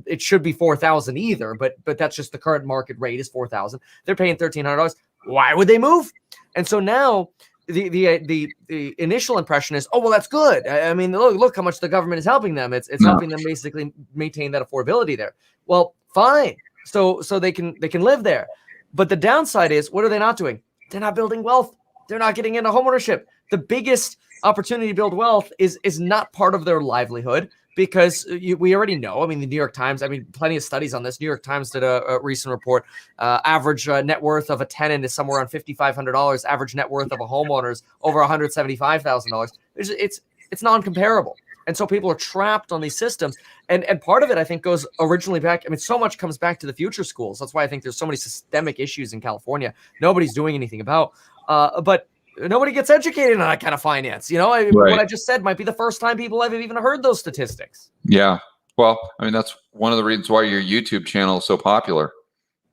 [SPEAKER 1] it should be $4,000 either, but that's just the current market rate is $4,000. They're paying $1,300. Why would they move? And so now the initial impression is, oh, well, that's good. I mean, look how much the government is helping them. It's helping them basically maintain that affordability there. Well, fine. So they can live there. But the downside is, what are they not doing? They're not building wealth. They're not getting into homeownership. The biggest opportunity to build wealth is not part of their livelihood, because we already know. I mean, the New York Times, plenty of studies on this. New York Times did a recent report. Average net worth of a tenant is somewhere around $5,500. Average net worth of a homeowner is over $175,000. It's non-comparable. And so people are trapped on these systems. And part of it, I think, goes originally back. I mean, so much comes back to the future schools. That's why I think there's so many systemic issues in California nobody's doing anything about. But nobody gets educated on that kind of finance. What I just said might be the first time people have even heard those statistics.
[SPEAKER 2] Yeah. Well, I mean, that's one of the reasons why your YouTube channel is so popular,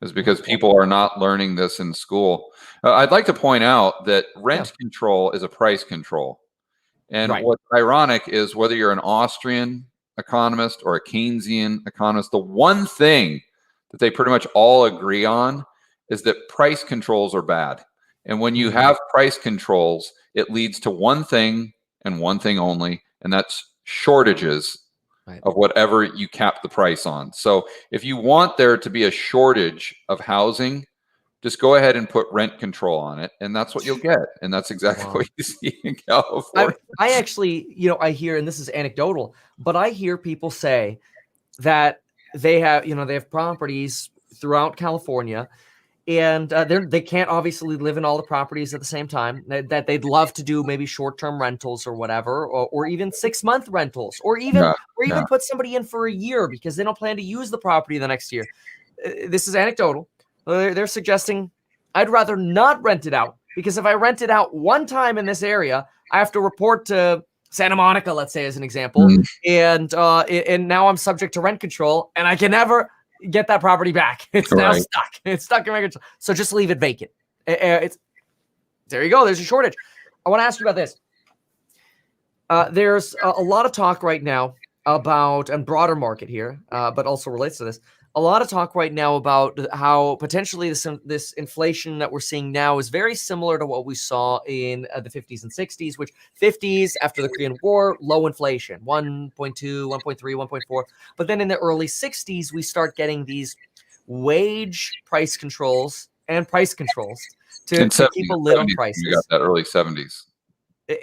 [SPEAKER 2] is because people are not learning this in school. I'd like to point out that rent control is a price control. And what's ironic is whether you're an Austrian economist or a Keynesian economist, the one thing that they pretty much all agree on is that price controls are bad. And when you have price controls, it leads to one thing and one thing only, and that's shortages of whatever you cap the price on. So if you want there to be a shortage of housing, just go ahead and put rent control on it, and that's what you'll get. And that's exactly what you see in California.
[SPEAKER 1] I actually, I hear, and this is anecdotal, but I hear people say that they have properties throughout California, and they can't obviously live in all the properties at the same time, that they'd love to do maybe short-term rentals or whatever, or even 6-month rentals, or even put somebody in for a year because they don't plan to use the property the next year. This is anecdotal. They're suggesting I'd rather not rent it out, because if I rent it out one time in this area, I have to report to Santa Monica, let's say, as an example, and now I'm subject to rent control, and I can never get that property back. It's now stuck. It's stuck in rent control. So just leave it vacant. There you go. There's a shortage. I want to ask you about this. There's a lot of talk right now about, and broader market here, but also relates to this, a lot of talk right now about how potentially this inflation that we're seeing now is very similar to what we saw in the 50s and 60s, which 50s after the Korean War, low inflation, 1.2, 1.3, 1.4. But then in the early 60s, we start getting these wage price controls and price controls to keep a lid on prices.
[SPEAKER 2] You got that early 70s.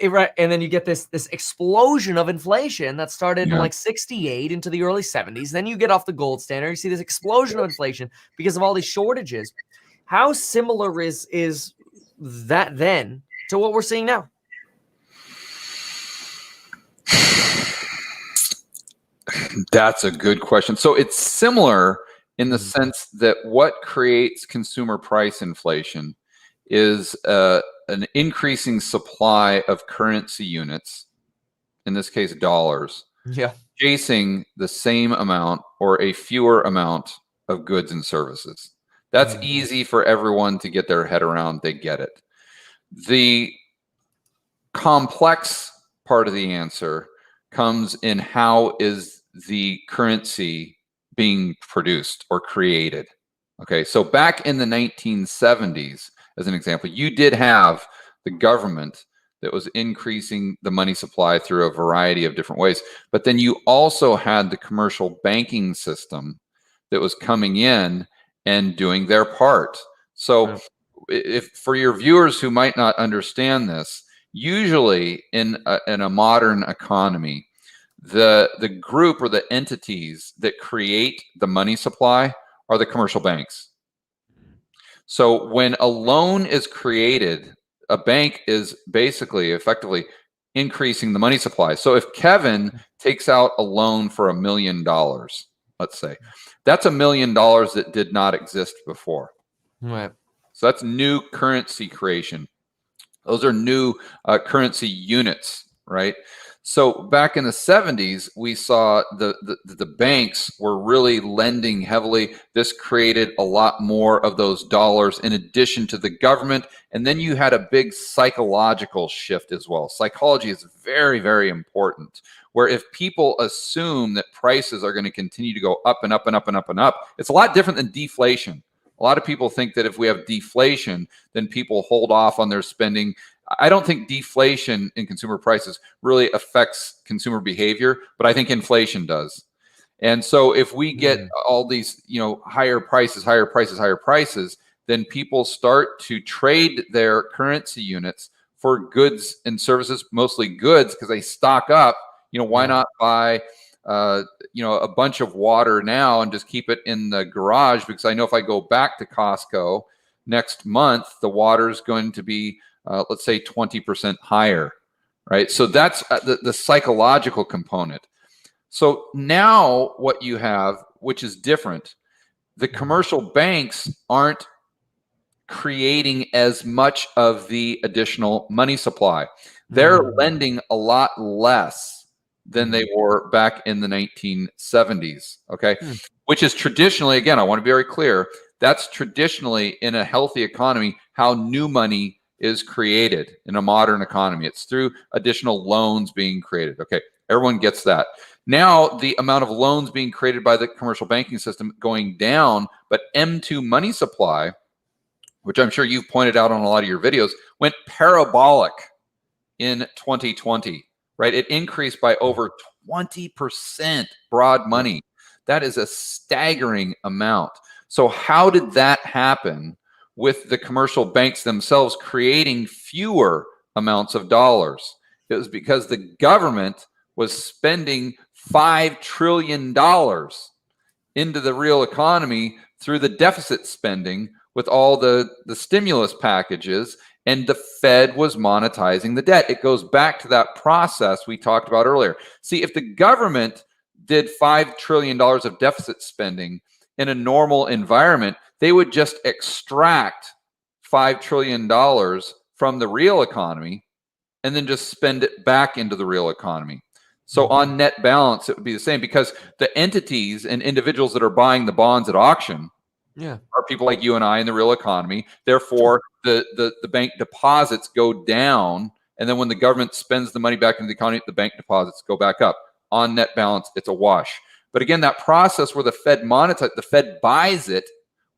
[SPEAKER 1] Right, and then you get this explosion of inflation that started in like 68 into the early 70s. Then you get off the gold standard. You see this explosion of inflation because of all these shortages. How similar is that then to what we're seeing now?
[SPEAKER 2] That's a good question. So it's similar in the sense that what creates consumer price inflation is an increasing supply of currency units, in this case dollars, chasing the same amount or a fewer amount of goods and services. That's easy for everyone to get their head around. They get it. The complex part of the answer comes in how is the currency being produced or created. Okay, so back in the 1970s, as an example, you did have the government that was increasing the money supply through a variety of different ways. But then you also had the commercial banking system that was coming in and doing their part. So if for your viewers who might not understand this, usually in a modern economy, the group or the entities that create the money supply are the commercial banks. So when a loan is created, a bank is basically effectively increasing the money supply. So if Kevin takes out a loan for $1 million, let's say, that's $1 million that did not exist before.
[SPEAKER 1] Right.
[SPEAKER 2] So that's new currency creation. Those are new currency units, right? So back in the 70s, we saw the banks were really lending heavily. This created a lot more of those dollars in addition to the government. And then you had a big psychological shift as well. Psychology is very, very important, where if people assume that prices are going to continue to go up and up and up and up and up, it's a lot different than deflation. A lot of people think that if we have deflation, then people hold off on their spending. I don't think deflation in consumer prices really affects consumer behavior, but I think inflation does. And so if we get all these, higher prices, then people start to trade their currency units for goods and services, mostly goods, because they stock up. Why not buy a bunch of water now and just keep it in the garage, because I know if I go back to Costco next month, the water is going to be let's say 20% higher. right? So that's the psychological component. So now what you have, which is different, the commercial banks aren't creating as much of the additional money supply. They're lending a lot less than they were back in the 1970s, okay? Which is traditionally, again, I want to be very clear, that's traditionally in a healthy economy how new money is created in a modern economy. It's through additional loans being created. Okay, everyone gets that. Now the amount of loans being created by the commercial banking system going down, but M2 money supply, which I'm sure you've pointed out on a lot of your videos, went parabolic in 2020, right? It increased by over 20% broad money. That is a staggering amount. So how did that happen with the commercial banks themselves creating fewer amounts of dollars? It was because the government was spending $5 trillion into the real economy through the deficit spending with all the stimulus packages, and the Fed was monetizing the debt. It goes back to that process we talked about earlier. See, if the government did $5 trillion of deficit spending in a normal environment, they would just extract $5 trillion from the real economy and then just spend it back into the real economy. So on net balance, it would be the same, because the entities and individuals that are buying the bonds at auction are people like you and I in the real economy. Therefore, the bank deposits go down, and then when the government spends the money back into the economy, the bank deposits go back up. On net balance, it's a wash. But again, that process where the Fed monetizes, the Fed buys it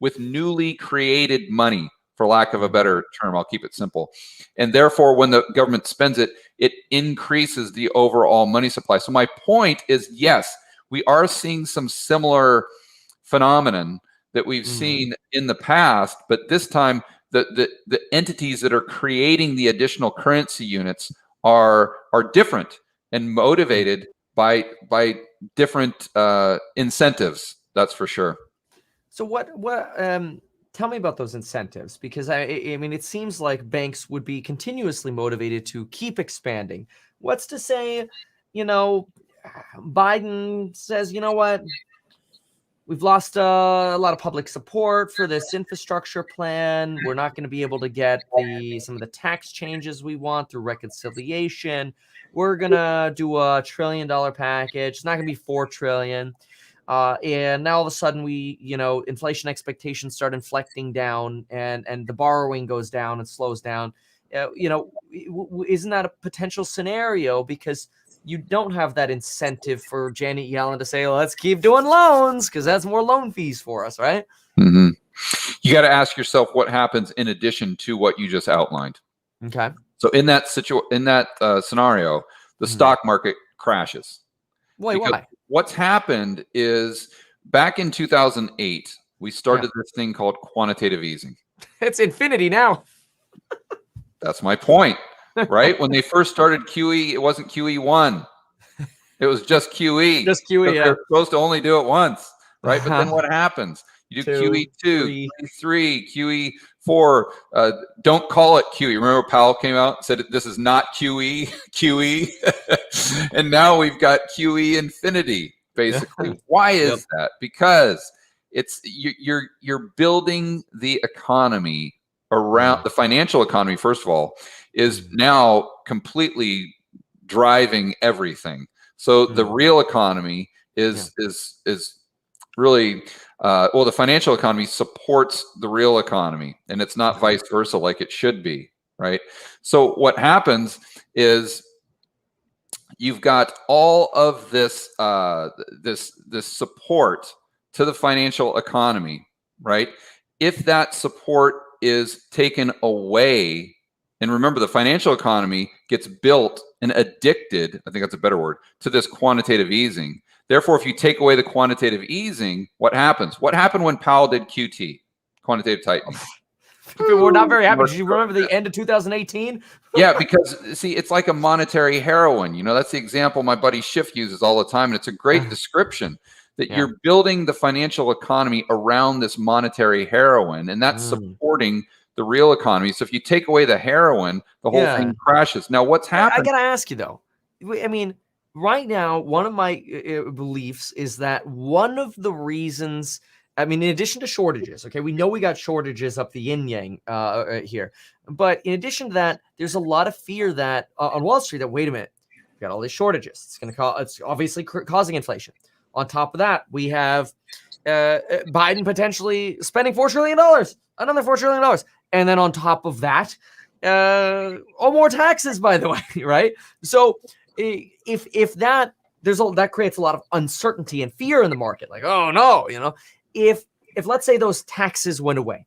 [SPEAKER 2] with newly created money, for lack of a better term. I'll keep it simple. And therefore, when the government spends it, it increases the overall money supply. So my point is, yes, we are seeing some similar phenomenon that we've seen in the past, but this time the entities that are creating the additional currency units are different and motivated by different incentives. That's for sure.
[SPEAKER 1] So what tell me about those incentives, because I mean, it seems like banks would be continuously motivated to keep expanding. What's to say, Biden says, you know what? We've lost a lot of public support for this infrastructure plan. We're not going to be able to get some of the tax changes we want through reconciliation. We're going to do a $1 trillion package. It's not going to be $4 trillion. And now all of a sudden inflation expectations start inflecting down, and the borrowing goes down and slows down. Isn't that a potential scenario? Because you don't have that incentive for Janet Yellen to say, let's keep doing loans, because that's more loan fees for us, right?
[SPEAKER 2] You got to ask yourself what happens in addition to what you just outlined.
[SPEAKER 1] Okay.
[SPEAKER 2] So in that scenario, the stock market crashes.
[SPEAKER 1] Why?
[SPEAKER 2] What's happened is, back in 2008, we started this thing called quantitative easing.
[SPEAKER 1] It's infinity now.
[SPEAKER 2] That's my point. Right? When they first started QE, it wasn't QE1. It was just QE.
[SPEAKER 1] Just QE, yeah.
[SPEAKER 2] They're supposed to only do it once, right? But then what happens? You do QE2, QE3, QE4. Don't call it QE. Remember Powell came out and said, this is not QE, QE. And now we've got QE infinity, basically. Why is that? Because you're building the economy around the financial economy, first of all, is now completely driving everything. So the real economy is really the financial economy supports the real economy, and it's not vice versa like it should be, right? So what happens is you've got all of this this support to the financial economy, right? If that support is taken away, and remember, the financial economy gets built and addicted, I think that's a better word, to this quantitative easing. Therefore, if you take away the quantitative easing, what happens? What happened when Powell did QT, quantitative tightening?
[SPEAKER 1] People were not very happy. Did you remember the end of 2018?
[SPEAKER 2] Yeah, because see, it's like a monetary heroin. That's the example my buddy Schiff uses all the time, and it's a great description. That you're building the financial economy around this monetary heroin, and that's supporting the real economy. So if you take away the heroin, the whole thing crashes. Now, what's
[SPEAKER 1] I
[SPEAKER 2] happened?
[SPEAKER 1] gotta ask you though. I mean, right now, one of my beliefs is that one of the reasons, I mean, in addition to shortages, okay, we know we got shortages up the yin yang here, but in addition to that, there's a lot of fear that on Wall Street that, wait a minute, we got all these shortages. It's going to cause, it's obviously causing inflation. On top of that, we have Biden potentially spending $4 trillion, another $4 trillion. And then on top of that, more taxes, by the way, right? So if that, that creates a lot of uncertainty and fear in the market, like, oh no, you know, if let's say those taxes went away,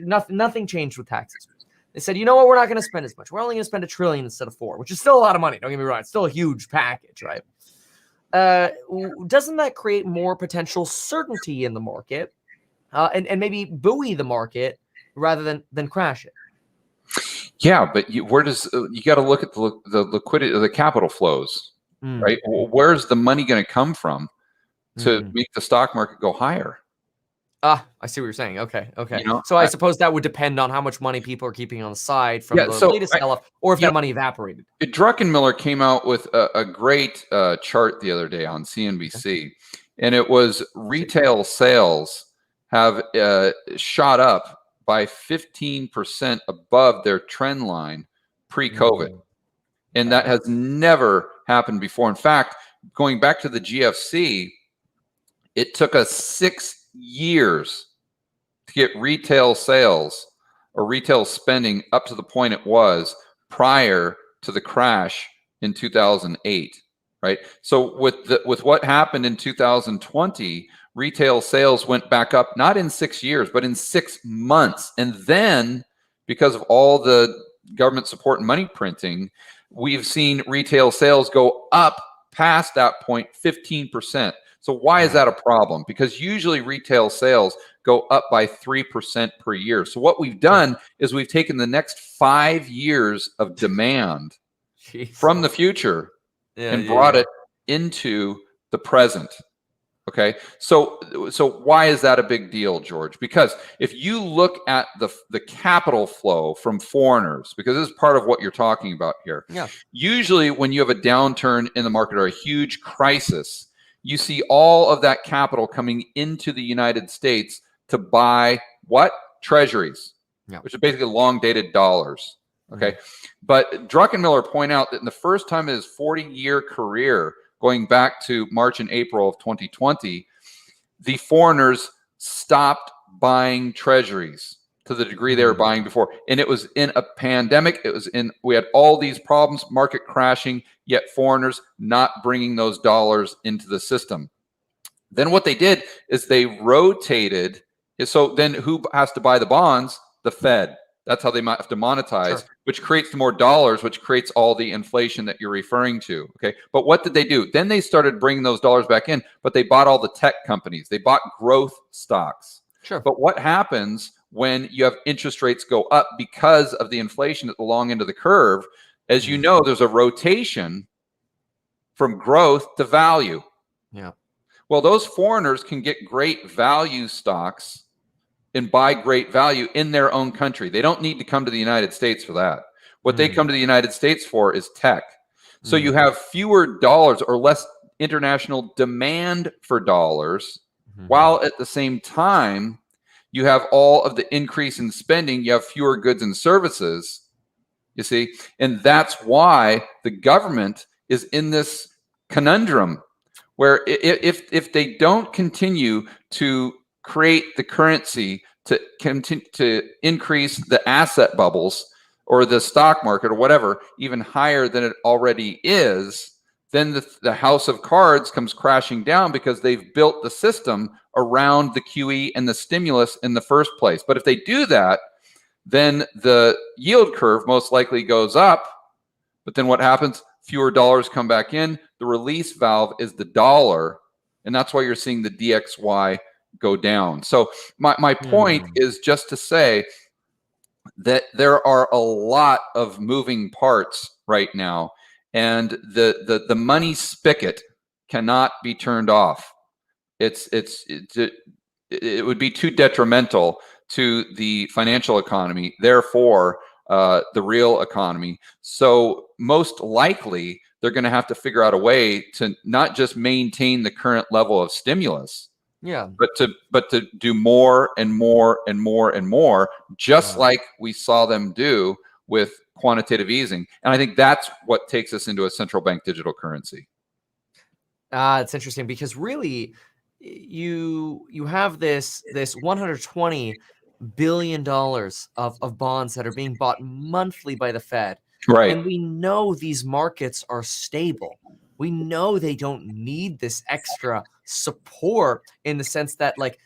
[SPEAKER 1] nothing changed with taxes. They said, you know what, we're not going to spend as much. We're only going to spend $1 trillion instead of $4 trillion, which is still a lot of money. Don't get me wrong. It's still a huge package, right? Doesn't that create more potential certainty in the market and maybe buoy the market rather than crash it?
[SPEAKER 2] Yeah, but you got to look at the liquidity, the capital flows, right? Where's the money going to come from to make the stock market go higher?
[SPEAKER 1] I see what you're saying. Okay.
[SPEAKER 2] You know,
[SPEAKER 1] so I suppose that would depend on how much money people are keeping on the side from the latest sell-off, or if that money evaporated.
[SPEAKER 2] Druckenmiller came out with a great chart the other day on CNBC, and it was retail sales have shot up by 15% above their trend line pre-COVID. And that has never happened before. In fact, going back to the GFC, it took us 6 years to get retail sales or retail spending up to the point it was prior to the crash in 2008, right? So with what happened in 2020, retail sales went back up, not in 6 years, but in 6 months. And then because of all the government support and money printing, we've seen retail sales go up past that point 15%. So why is that a problem? Because usually retail sales go up by 3% per year. So what we've done is we've taken the next 5 years of demand from the future and brought it into the present. Okay, so why is that a big deal, George? Because if you look at the capital flow from foreigners, because this is part of what you're talking about here. Yeah. Usually when you have a downturn in the market or a huge crisis, you see all of that capital coming into the United States to buy what? Treasuries, which are basically long-dated dollars. Okay, but Druckenmiller point out that in the first time in his 40-year career, going back to March and April of 2020, the foreigners stopped buying treasuries to the degree they were buying before. And it was in a pandemic. We had all these problems, market crashing, yet foreigners not bringing those dollars into the system. Then what they did is they rotated. So then who has to buy the bonds? The Fed. That's how they might have to monetize, which creates more dollars, which creates all the inflation that you're referring to. Okay, but what did they do? Then they started bringing those dollars back in, but they bought all the tech companies. They bought growth stocks. But what happens when you have interest rates go up because of the inflation at the long end of the curve? As you know, there's a rotation from growth to value. Yeah. Well, those foreigners can get great value stocks and buy great value in their own country. They don't need to come to the United States for that. What they come to the United States for is tech. So you have fewer dollars or less international demand for dollars, while at the same time, you have all of the increase in spending. You have fewer goods and services, you see? And that's why the government is in this conundrum where if they don't continue to create the currency to continue to increase the asset bubbles or the stock market or whatever even higher than it already is, then the house of cards comes crashing down because they've built the system around the QE and the stimulus in the first place. But if they do that, then the yield curve most likely goes up. But then what happens? Fewer dollars come back in. The release valve is the dollar. And that's why you're seeing the DXY go down. So my point is just to say that there are a lot of moving parts right now, and the money spigot cannot be turned off. It would be too detrimental to the financial economy, therefore the real economy. So most likely they're going to have to figure out a way to not just maintain the current level of stimulus,
[SPEAKER 1] Yeah.
[SPEAKER 2] but to do more and more and more and more, just
[SPEAKER 1] Wow.
[SPEAKER 2] like we saw them do with quantitative easing. And I think that's what takes us into a central bank digital currency.
[SPEAKER 1] It's interesting because really, you have this $120 billion of bonds that are being bought monthly by the Fed,
[SPEAKER 2] Right.
[SPEAKER 1] and we know these markets are stable. We know they don't need this extra support in the sense that, like,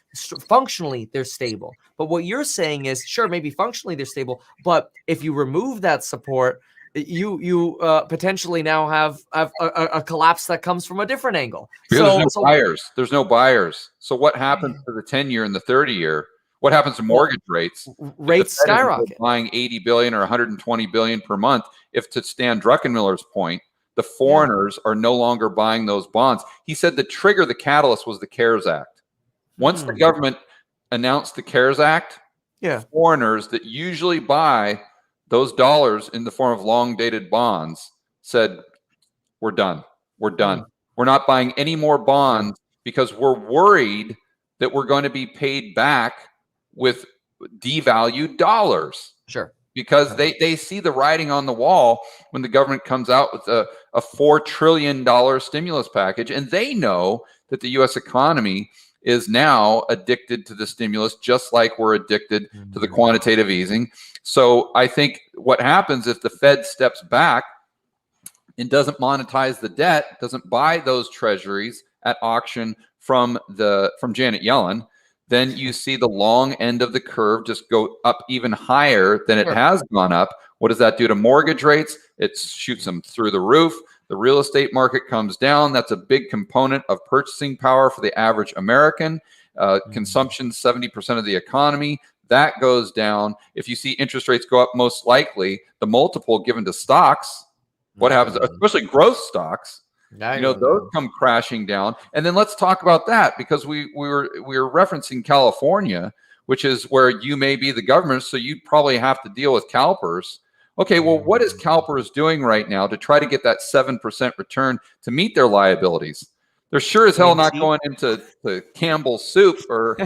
[SPEAKER 1] functionally they're stable. But what you're saying is, sure, maybe functionally they're stable, but if you remove that support, you potentially now have a collapse that comes from a different angle.
[SPEAKER 2] Because there's no
[SPEAKER 1] So
[SPEAKER 2] buyers. There's no buyers. So what happens to the 10-year and the 30-year? What happens to
[SPEAKER 1] well,
[SPEAKER 2] mortgage rates if the
[SPEAKER 1] rates
[SPEAKER 2] Fed is
[SPEAKER 1] skyrocket.
[SPEAKER 2] buying 80 billion or 120 billion per month? If, to Stan Druckenmiller's point, the
[SPEAKER 1] Yeah.
[SPEAKER 2] foreigners are no longer buying those bonds. He said the trigger, the catalyst was the CARES Act. Once the government announced the CARES Act,
[SPEAKER 1] Yeah.
[SPEAKER 2] foreigners that usually buy those dollars in the form of long dated bonds said, we're done. We're done. We're not buying any more bonds because we're worried that we're going to be paid back with devalued dollars.
[SPEAKER 1] Sure.
[SPEAKER 2] Because they see the writing on the wall when the government comes out with a $4 trillion stimulus package, and they know that the U.S. economy is now addicted to the stimulus, just like we're addicted to the quantitative easing. So I think what happens if the Fed steps back and doesn't monetize the debt, doesn't buy those treasuries at auction from Janet Yellen, then you see the long end of the curve just go up even higher than it has gone up. What does that do to mortgage rates? It shoots them through the roof. The real estate market comes down. That's a big component of purchasing power for the average American. Consumption, 70% of the economy. That goes down. If you see interest rates go up, most likely the multiple given to stocks, what happens, especially growth stocks, those come crashing down. And then let's talk about that, because we were referencing California, which is where you may be the government, so you'd probably have to deal with CalPERS. Okay, well, what is CalPERS doing right now to try to get that 7% return to meet their liabilities? They're sure as hell not going into Campbell's soup or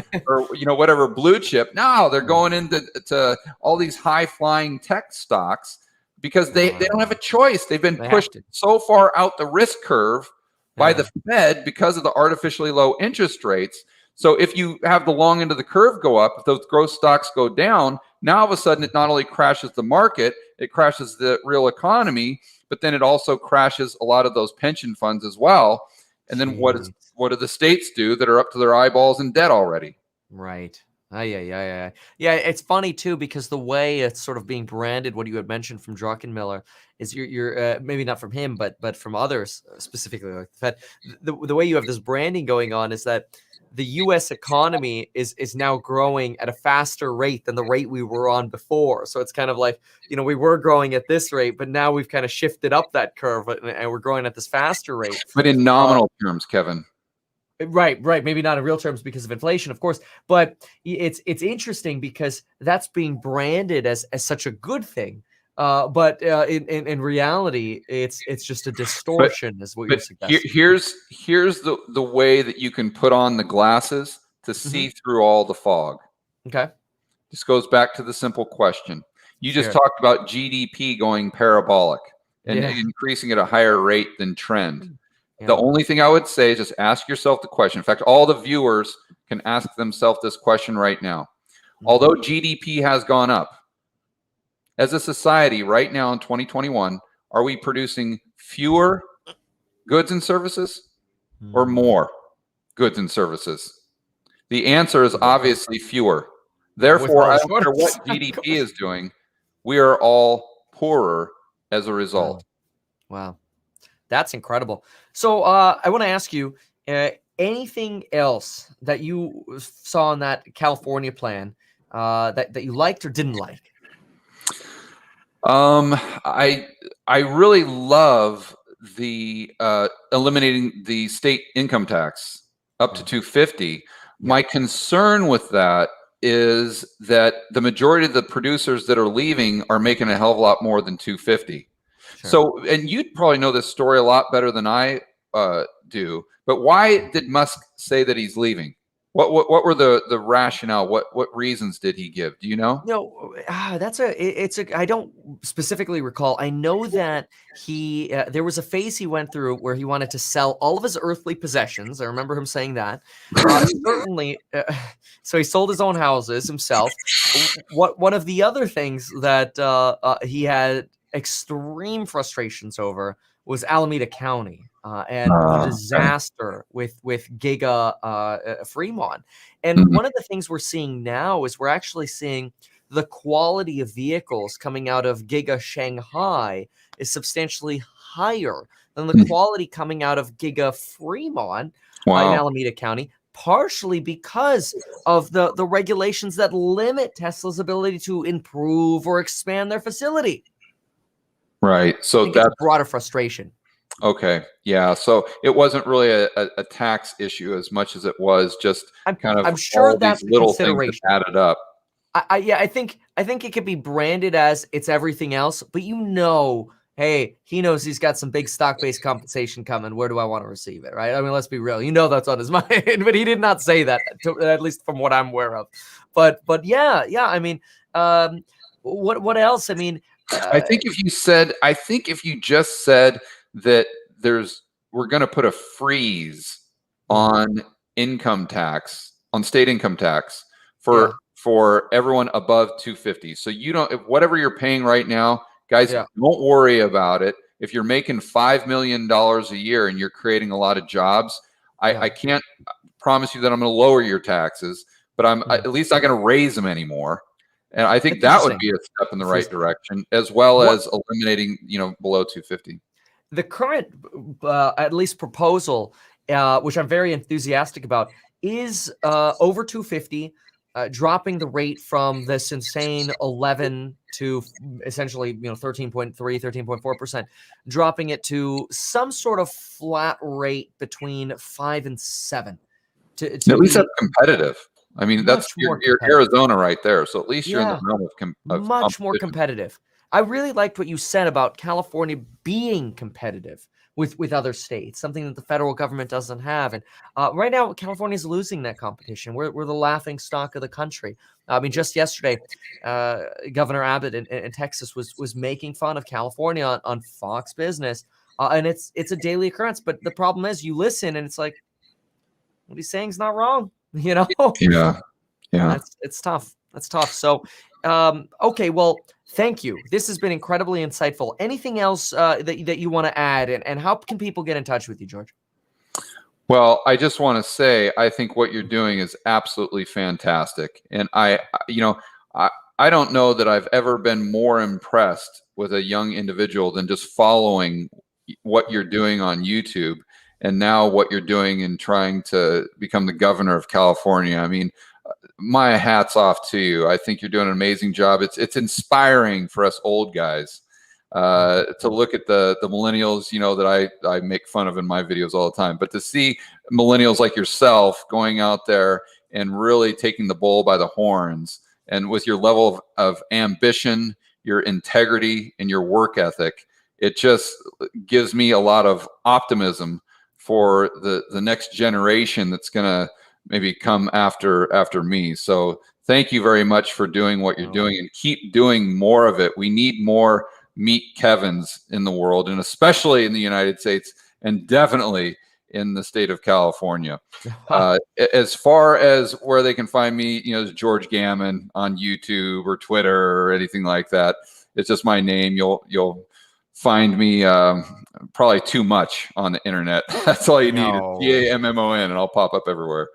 [SPEAKER 2] whatever blue chip. No, they're going into all these high flying tech stocks, because they don't have a choice. They've been pushed so far out the risk curve by the Fed because of the artificially low interest rates. So if you have the long end of the curve go up, if those growth stocks go down, now all of a sudden it not only crashes the market, it crashes the real economy, but then it also crashes a lot of those pension funds as well. And then what do the states do that are up to their eyeballs in debt already?
[SPEAKER 1] Right. Yeah. It's funny too, because the way it's sort of being branded, what you had mentioned from Druckenmiller, is you're maybe not from him, but from others, specifically like the Fed. The way you have this branding going on is that the U.S. economy is now growing at a faster rate than the rate we were on before. So it's kind of like, we were growing at this rate, but now we've kind of shifted up that curve, and we're growing at this faster rate.
[SPEAKER 2] But in nominal terms, Kevin.
[SPEAKER 1] Right. Maybe not in real terms because of inflation, of course, but it's interesting because that's being branded as such a good thing. But in reality, it's just a distortion, is what you're suggesting.
[SPEAKER 2] Here's the way that you can put on the glasses to see through all the fog.
[SPEAKER 1] Okay.
[SPEAKER 2] This goes back to the simple question. You just talked about GDP going parabolic and increasing at a higher rate than trend. The only thing I would say is just ask yourself the question. In fact, all the viewers can ask themselves this question right now. Although GDP has gone up, as a society right now in 2021, are we producing fewer goods and services or more goods and services? The answer is obviously fewer. Therefore, I don't care what GDP is doing, we are all poorer as a result.
[SPEAKER 1] Wow. That's incredible. So I want to ask you, anything else that you saw in that California plan that you liked or didn't like?
[SPEAKER 2] I really love the eliminating the state income tax up to 250. My concern with that is that the majority of the producers that are leaving are making a hell of a lot more than 250.
[SPEAKER 1] Sure.
[SPEAKER 2] So, and you'd probably know this story a lot better than I do. But why did Musk say that he's leaving? What were the rationale? What reasons did he give? Do you know?
[SPEAKER 1] No, I don't specifically recall. I know that there was a phase he went through where he wanted to sell all of his earthly possessions. I remember him saying that. Certainly, so he sold his own houses himself. One of the other things that he had extreme frustrations over was Alameda County and the disaster with Giga Fremont. And one of the things we're seeing now is we're actually seeing the quality of vehicles coming out of Giga Shanghai is substantially higher than the quality coming out of Giga Fremont in Alameda County, partially because of the regulations that limit Tesla's ability to improve or expand their facility.
[SPEAKER 2] Right. So that's
[SPEAKER 1] broader frustration.
[SPEAKER 2] Okay. Yeah. So it wasn't really a tax issue as much as it was just
[SPEAKER 1] I'm sure
[SPEAKER 2] all
[SPEAKER 1] that's
[SPEAKER 2] these little
[SPEAKER 1] consideration.
[SPEAKER 2] things that added up.
[SPEAKER 1] I think it could be branded as it's everything else, but hey, he knows he's got some big stock-based compensation coming. Where do I want to receive it, right? I mean, let's be real. That's on his mind, but he did not say that, at least from what I'm aware of. But yeah. I mean, what else? I mean,
[SPEAKER 2] I think if you just said that we're going to put a freeze on income tax, on state income tax for everyone above 250. So whatever you're paying right now, guys, don't worry about it. If you're making $5 million a year and you're creating a lot of jobs, I can't promise you that I'm going to lower your taxes, but I'm at least not going to raise them anymore. And I think that would be a step in the right direction, as well as eliminating, below 250.
[SPEAKER 1] The current, at least proposal, which I'm very enthusiastic about, is over 250. Dropping the rate from this insane 11 to essentially 13.3, 13.4%, dropping it to some sort of flat rate between 5 and 7. To
[SPEAKER 2] at least that's competitive. I mean, that's your Arizona right there. So at least you're in the realm of
[SPEAKER 1] much more competitive. I really liked what you said about California being competitive with other states, something that the federal government doesn't have. And right now, California is losing that competition. We're the laughing stock of the country. I mean, just yesterday, Governor Abbott in Texas was making fun of California on Fox Business, and it's a daily occurrence. But the problem is, you listen, and it's like, what he's saying is not wrong.
[SPEAKER 2] Yeah.
[SPEAKER 1] It's tough. That's tough. So, okay, well, thank you. This has been incredibly insightful. Anything else that you want to add, and how can people get in touch with you, George?
[SPEAKER 2] Well, I just want to say, I think what you're doing is absolutely fantastic. And I don't know that I've ever been more impressed with a young individual than just following what you're doing on YouTube, and now what you're doing in trying to become the governor of California. I mean, my hat's off to you. I think you're doing an amazing job. It's inspiring for us old guys to look at the millennials, that I make fun of in my videos all the time. But to see millennials like yourself going out there and really taking the bull by the horns, and with your level of ambition, your integrity, and your work ethic, it just gives me a lot of optimism for the next generation that's going to maybe come after me. So thank you very much for doing what you're doing, and keep doing more of it. We need more Meet Kevins in the world, and especially in the United States, and definitely in the state of California. As far as where they can find me, is George Gammon on YouTube or Twitter or anything like that. It's just my name. You'll find me probably too much on the internet. That's all you need. It's GAMMON, and I'll pop up everywhere.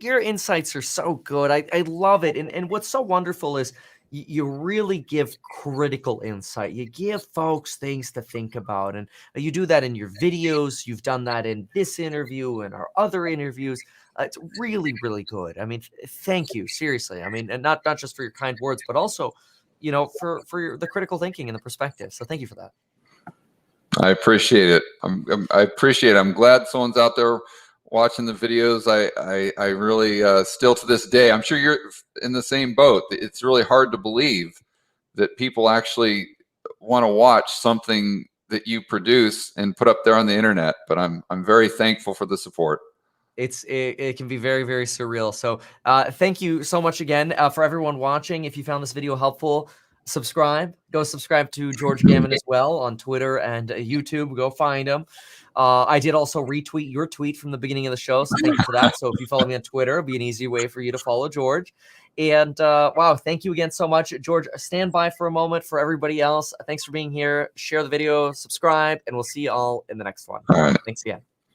[SPEAKER 1] Your insights are so good. I love it. And what's so wonderful is you really give critical insight. You give folks things to think about. And you do that in your videos. You've done that in this interview and our other interviews. It's really, really good. I mean, thank you. Seriously. I mean, and not just for your kind words, but also, for the critical thinking and the perspective. So thank you for that.
[SPEAKER 2] I appreciate it. I appreciate it. I'm glad someone's out there watching the videos. I really still to this day, I'm sure you're in the same boat. It's really hard to believe that people actually want to watch something that you produce and put up there on the internet. But I'm very thankful for the support.
[SPEAKER 1] It can be very, very surreal. So thank you so much again for everyone watching. If you found this video helpful, subscribe. Go subscribe to George Gammon as well on Twitter and YouTube. Go find him. I did also retweet your tweet from the beginning of the show, so thank you for that. So if you follow me on Twitter, it'll be an easy way for you to follow George. And wow, thank you again so much. George, stand by for a moment for everybody else. Thanks for being here. Share the video, subscribe, and we'll see you all in the next one.
[SPEAKER 2] All right.
[SPEAKER 1] Thanks again.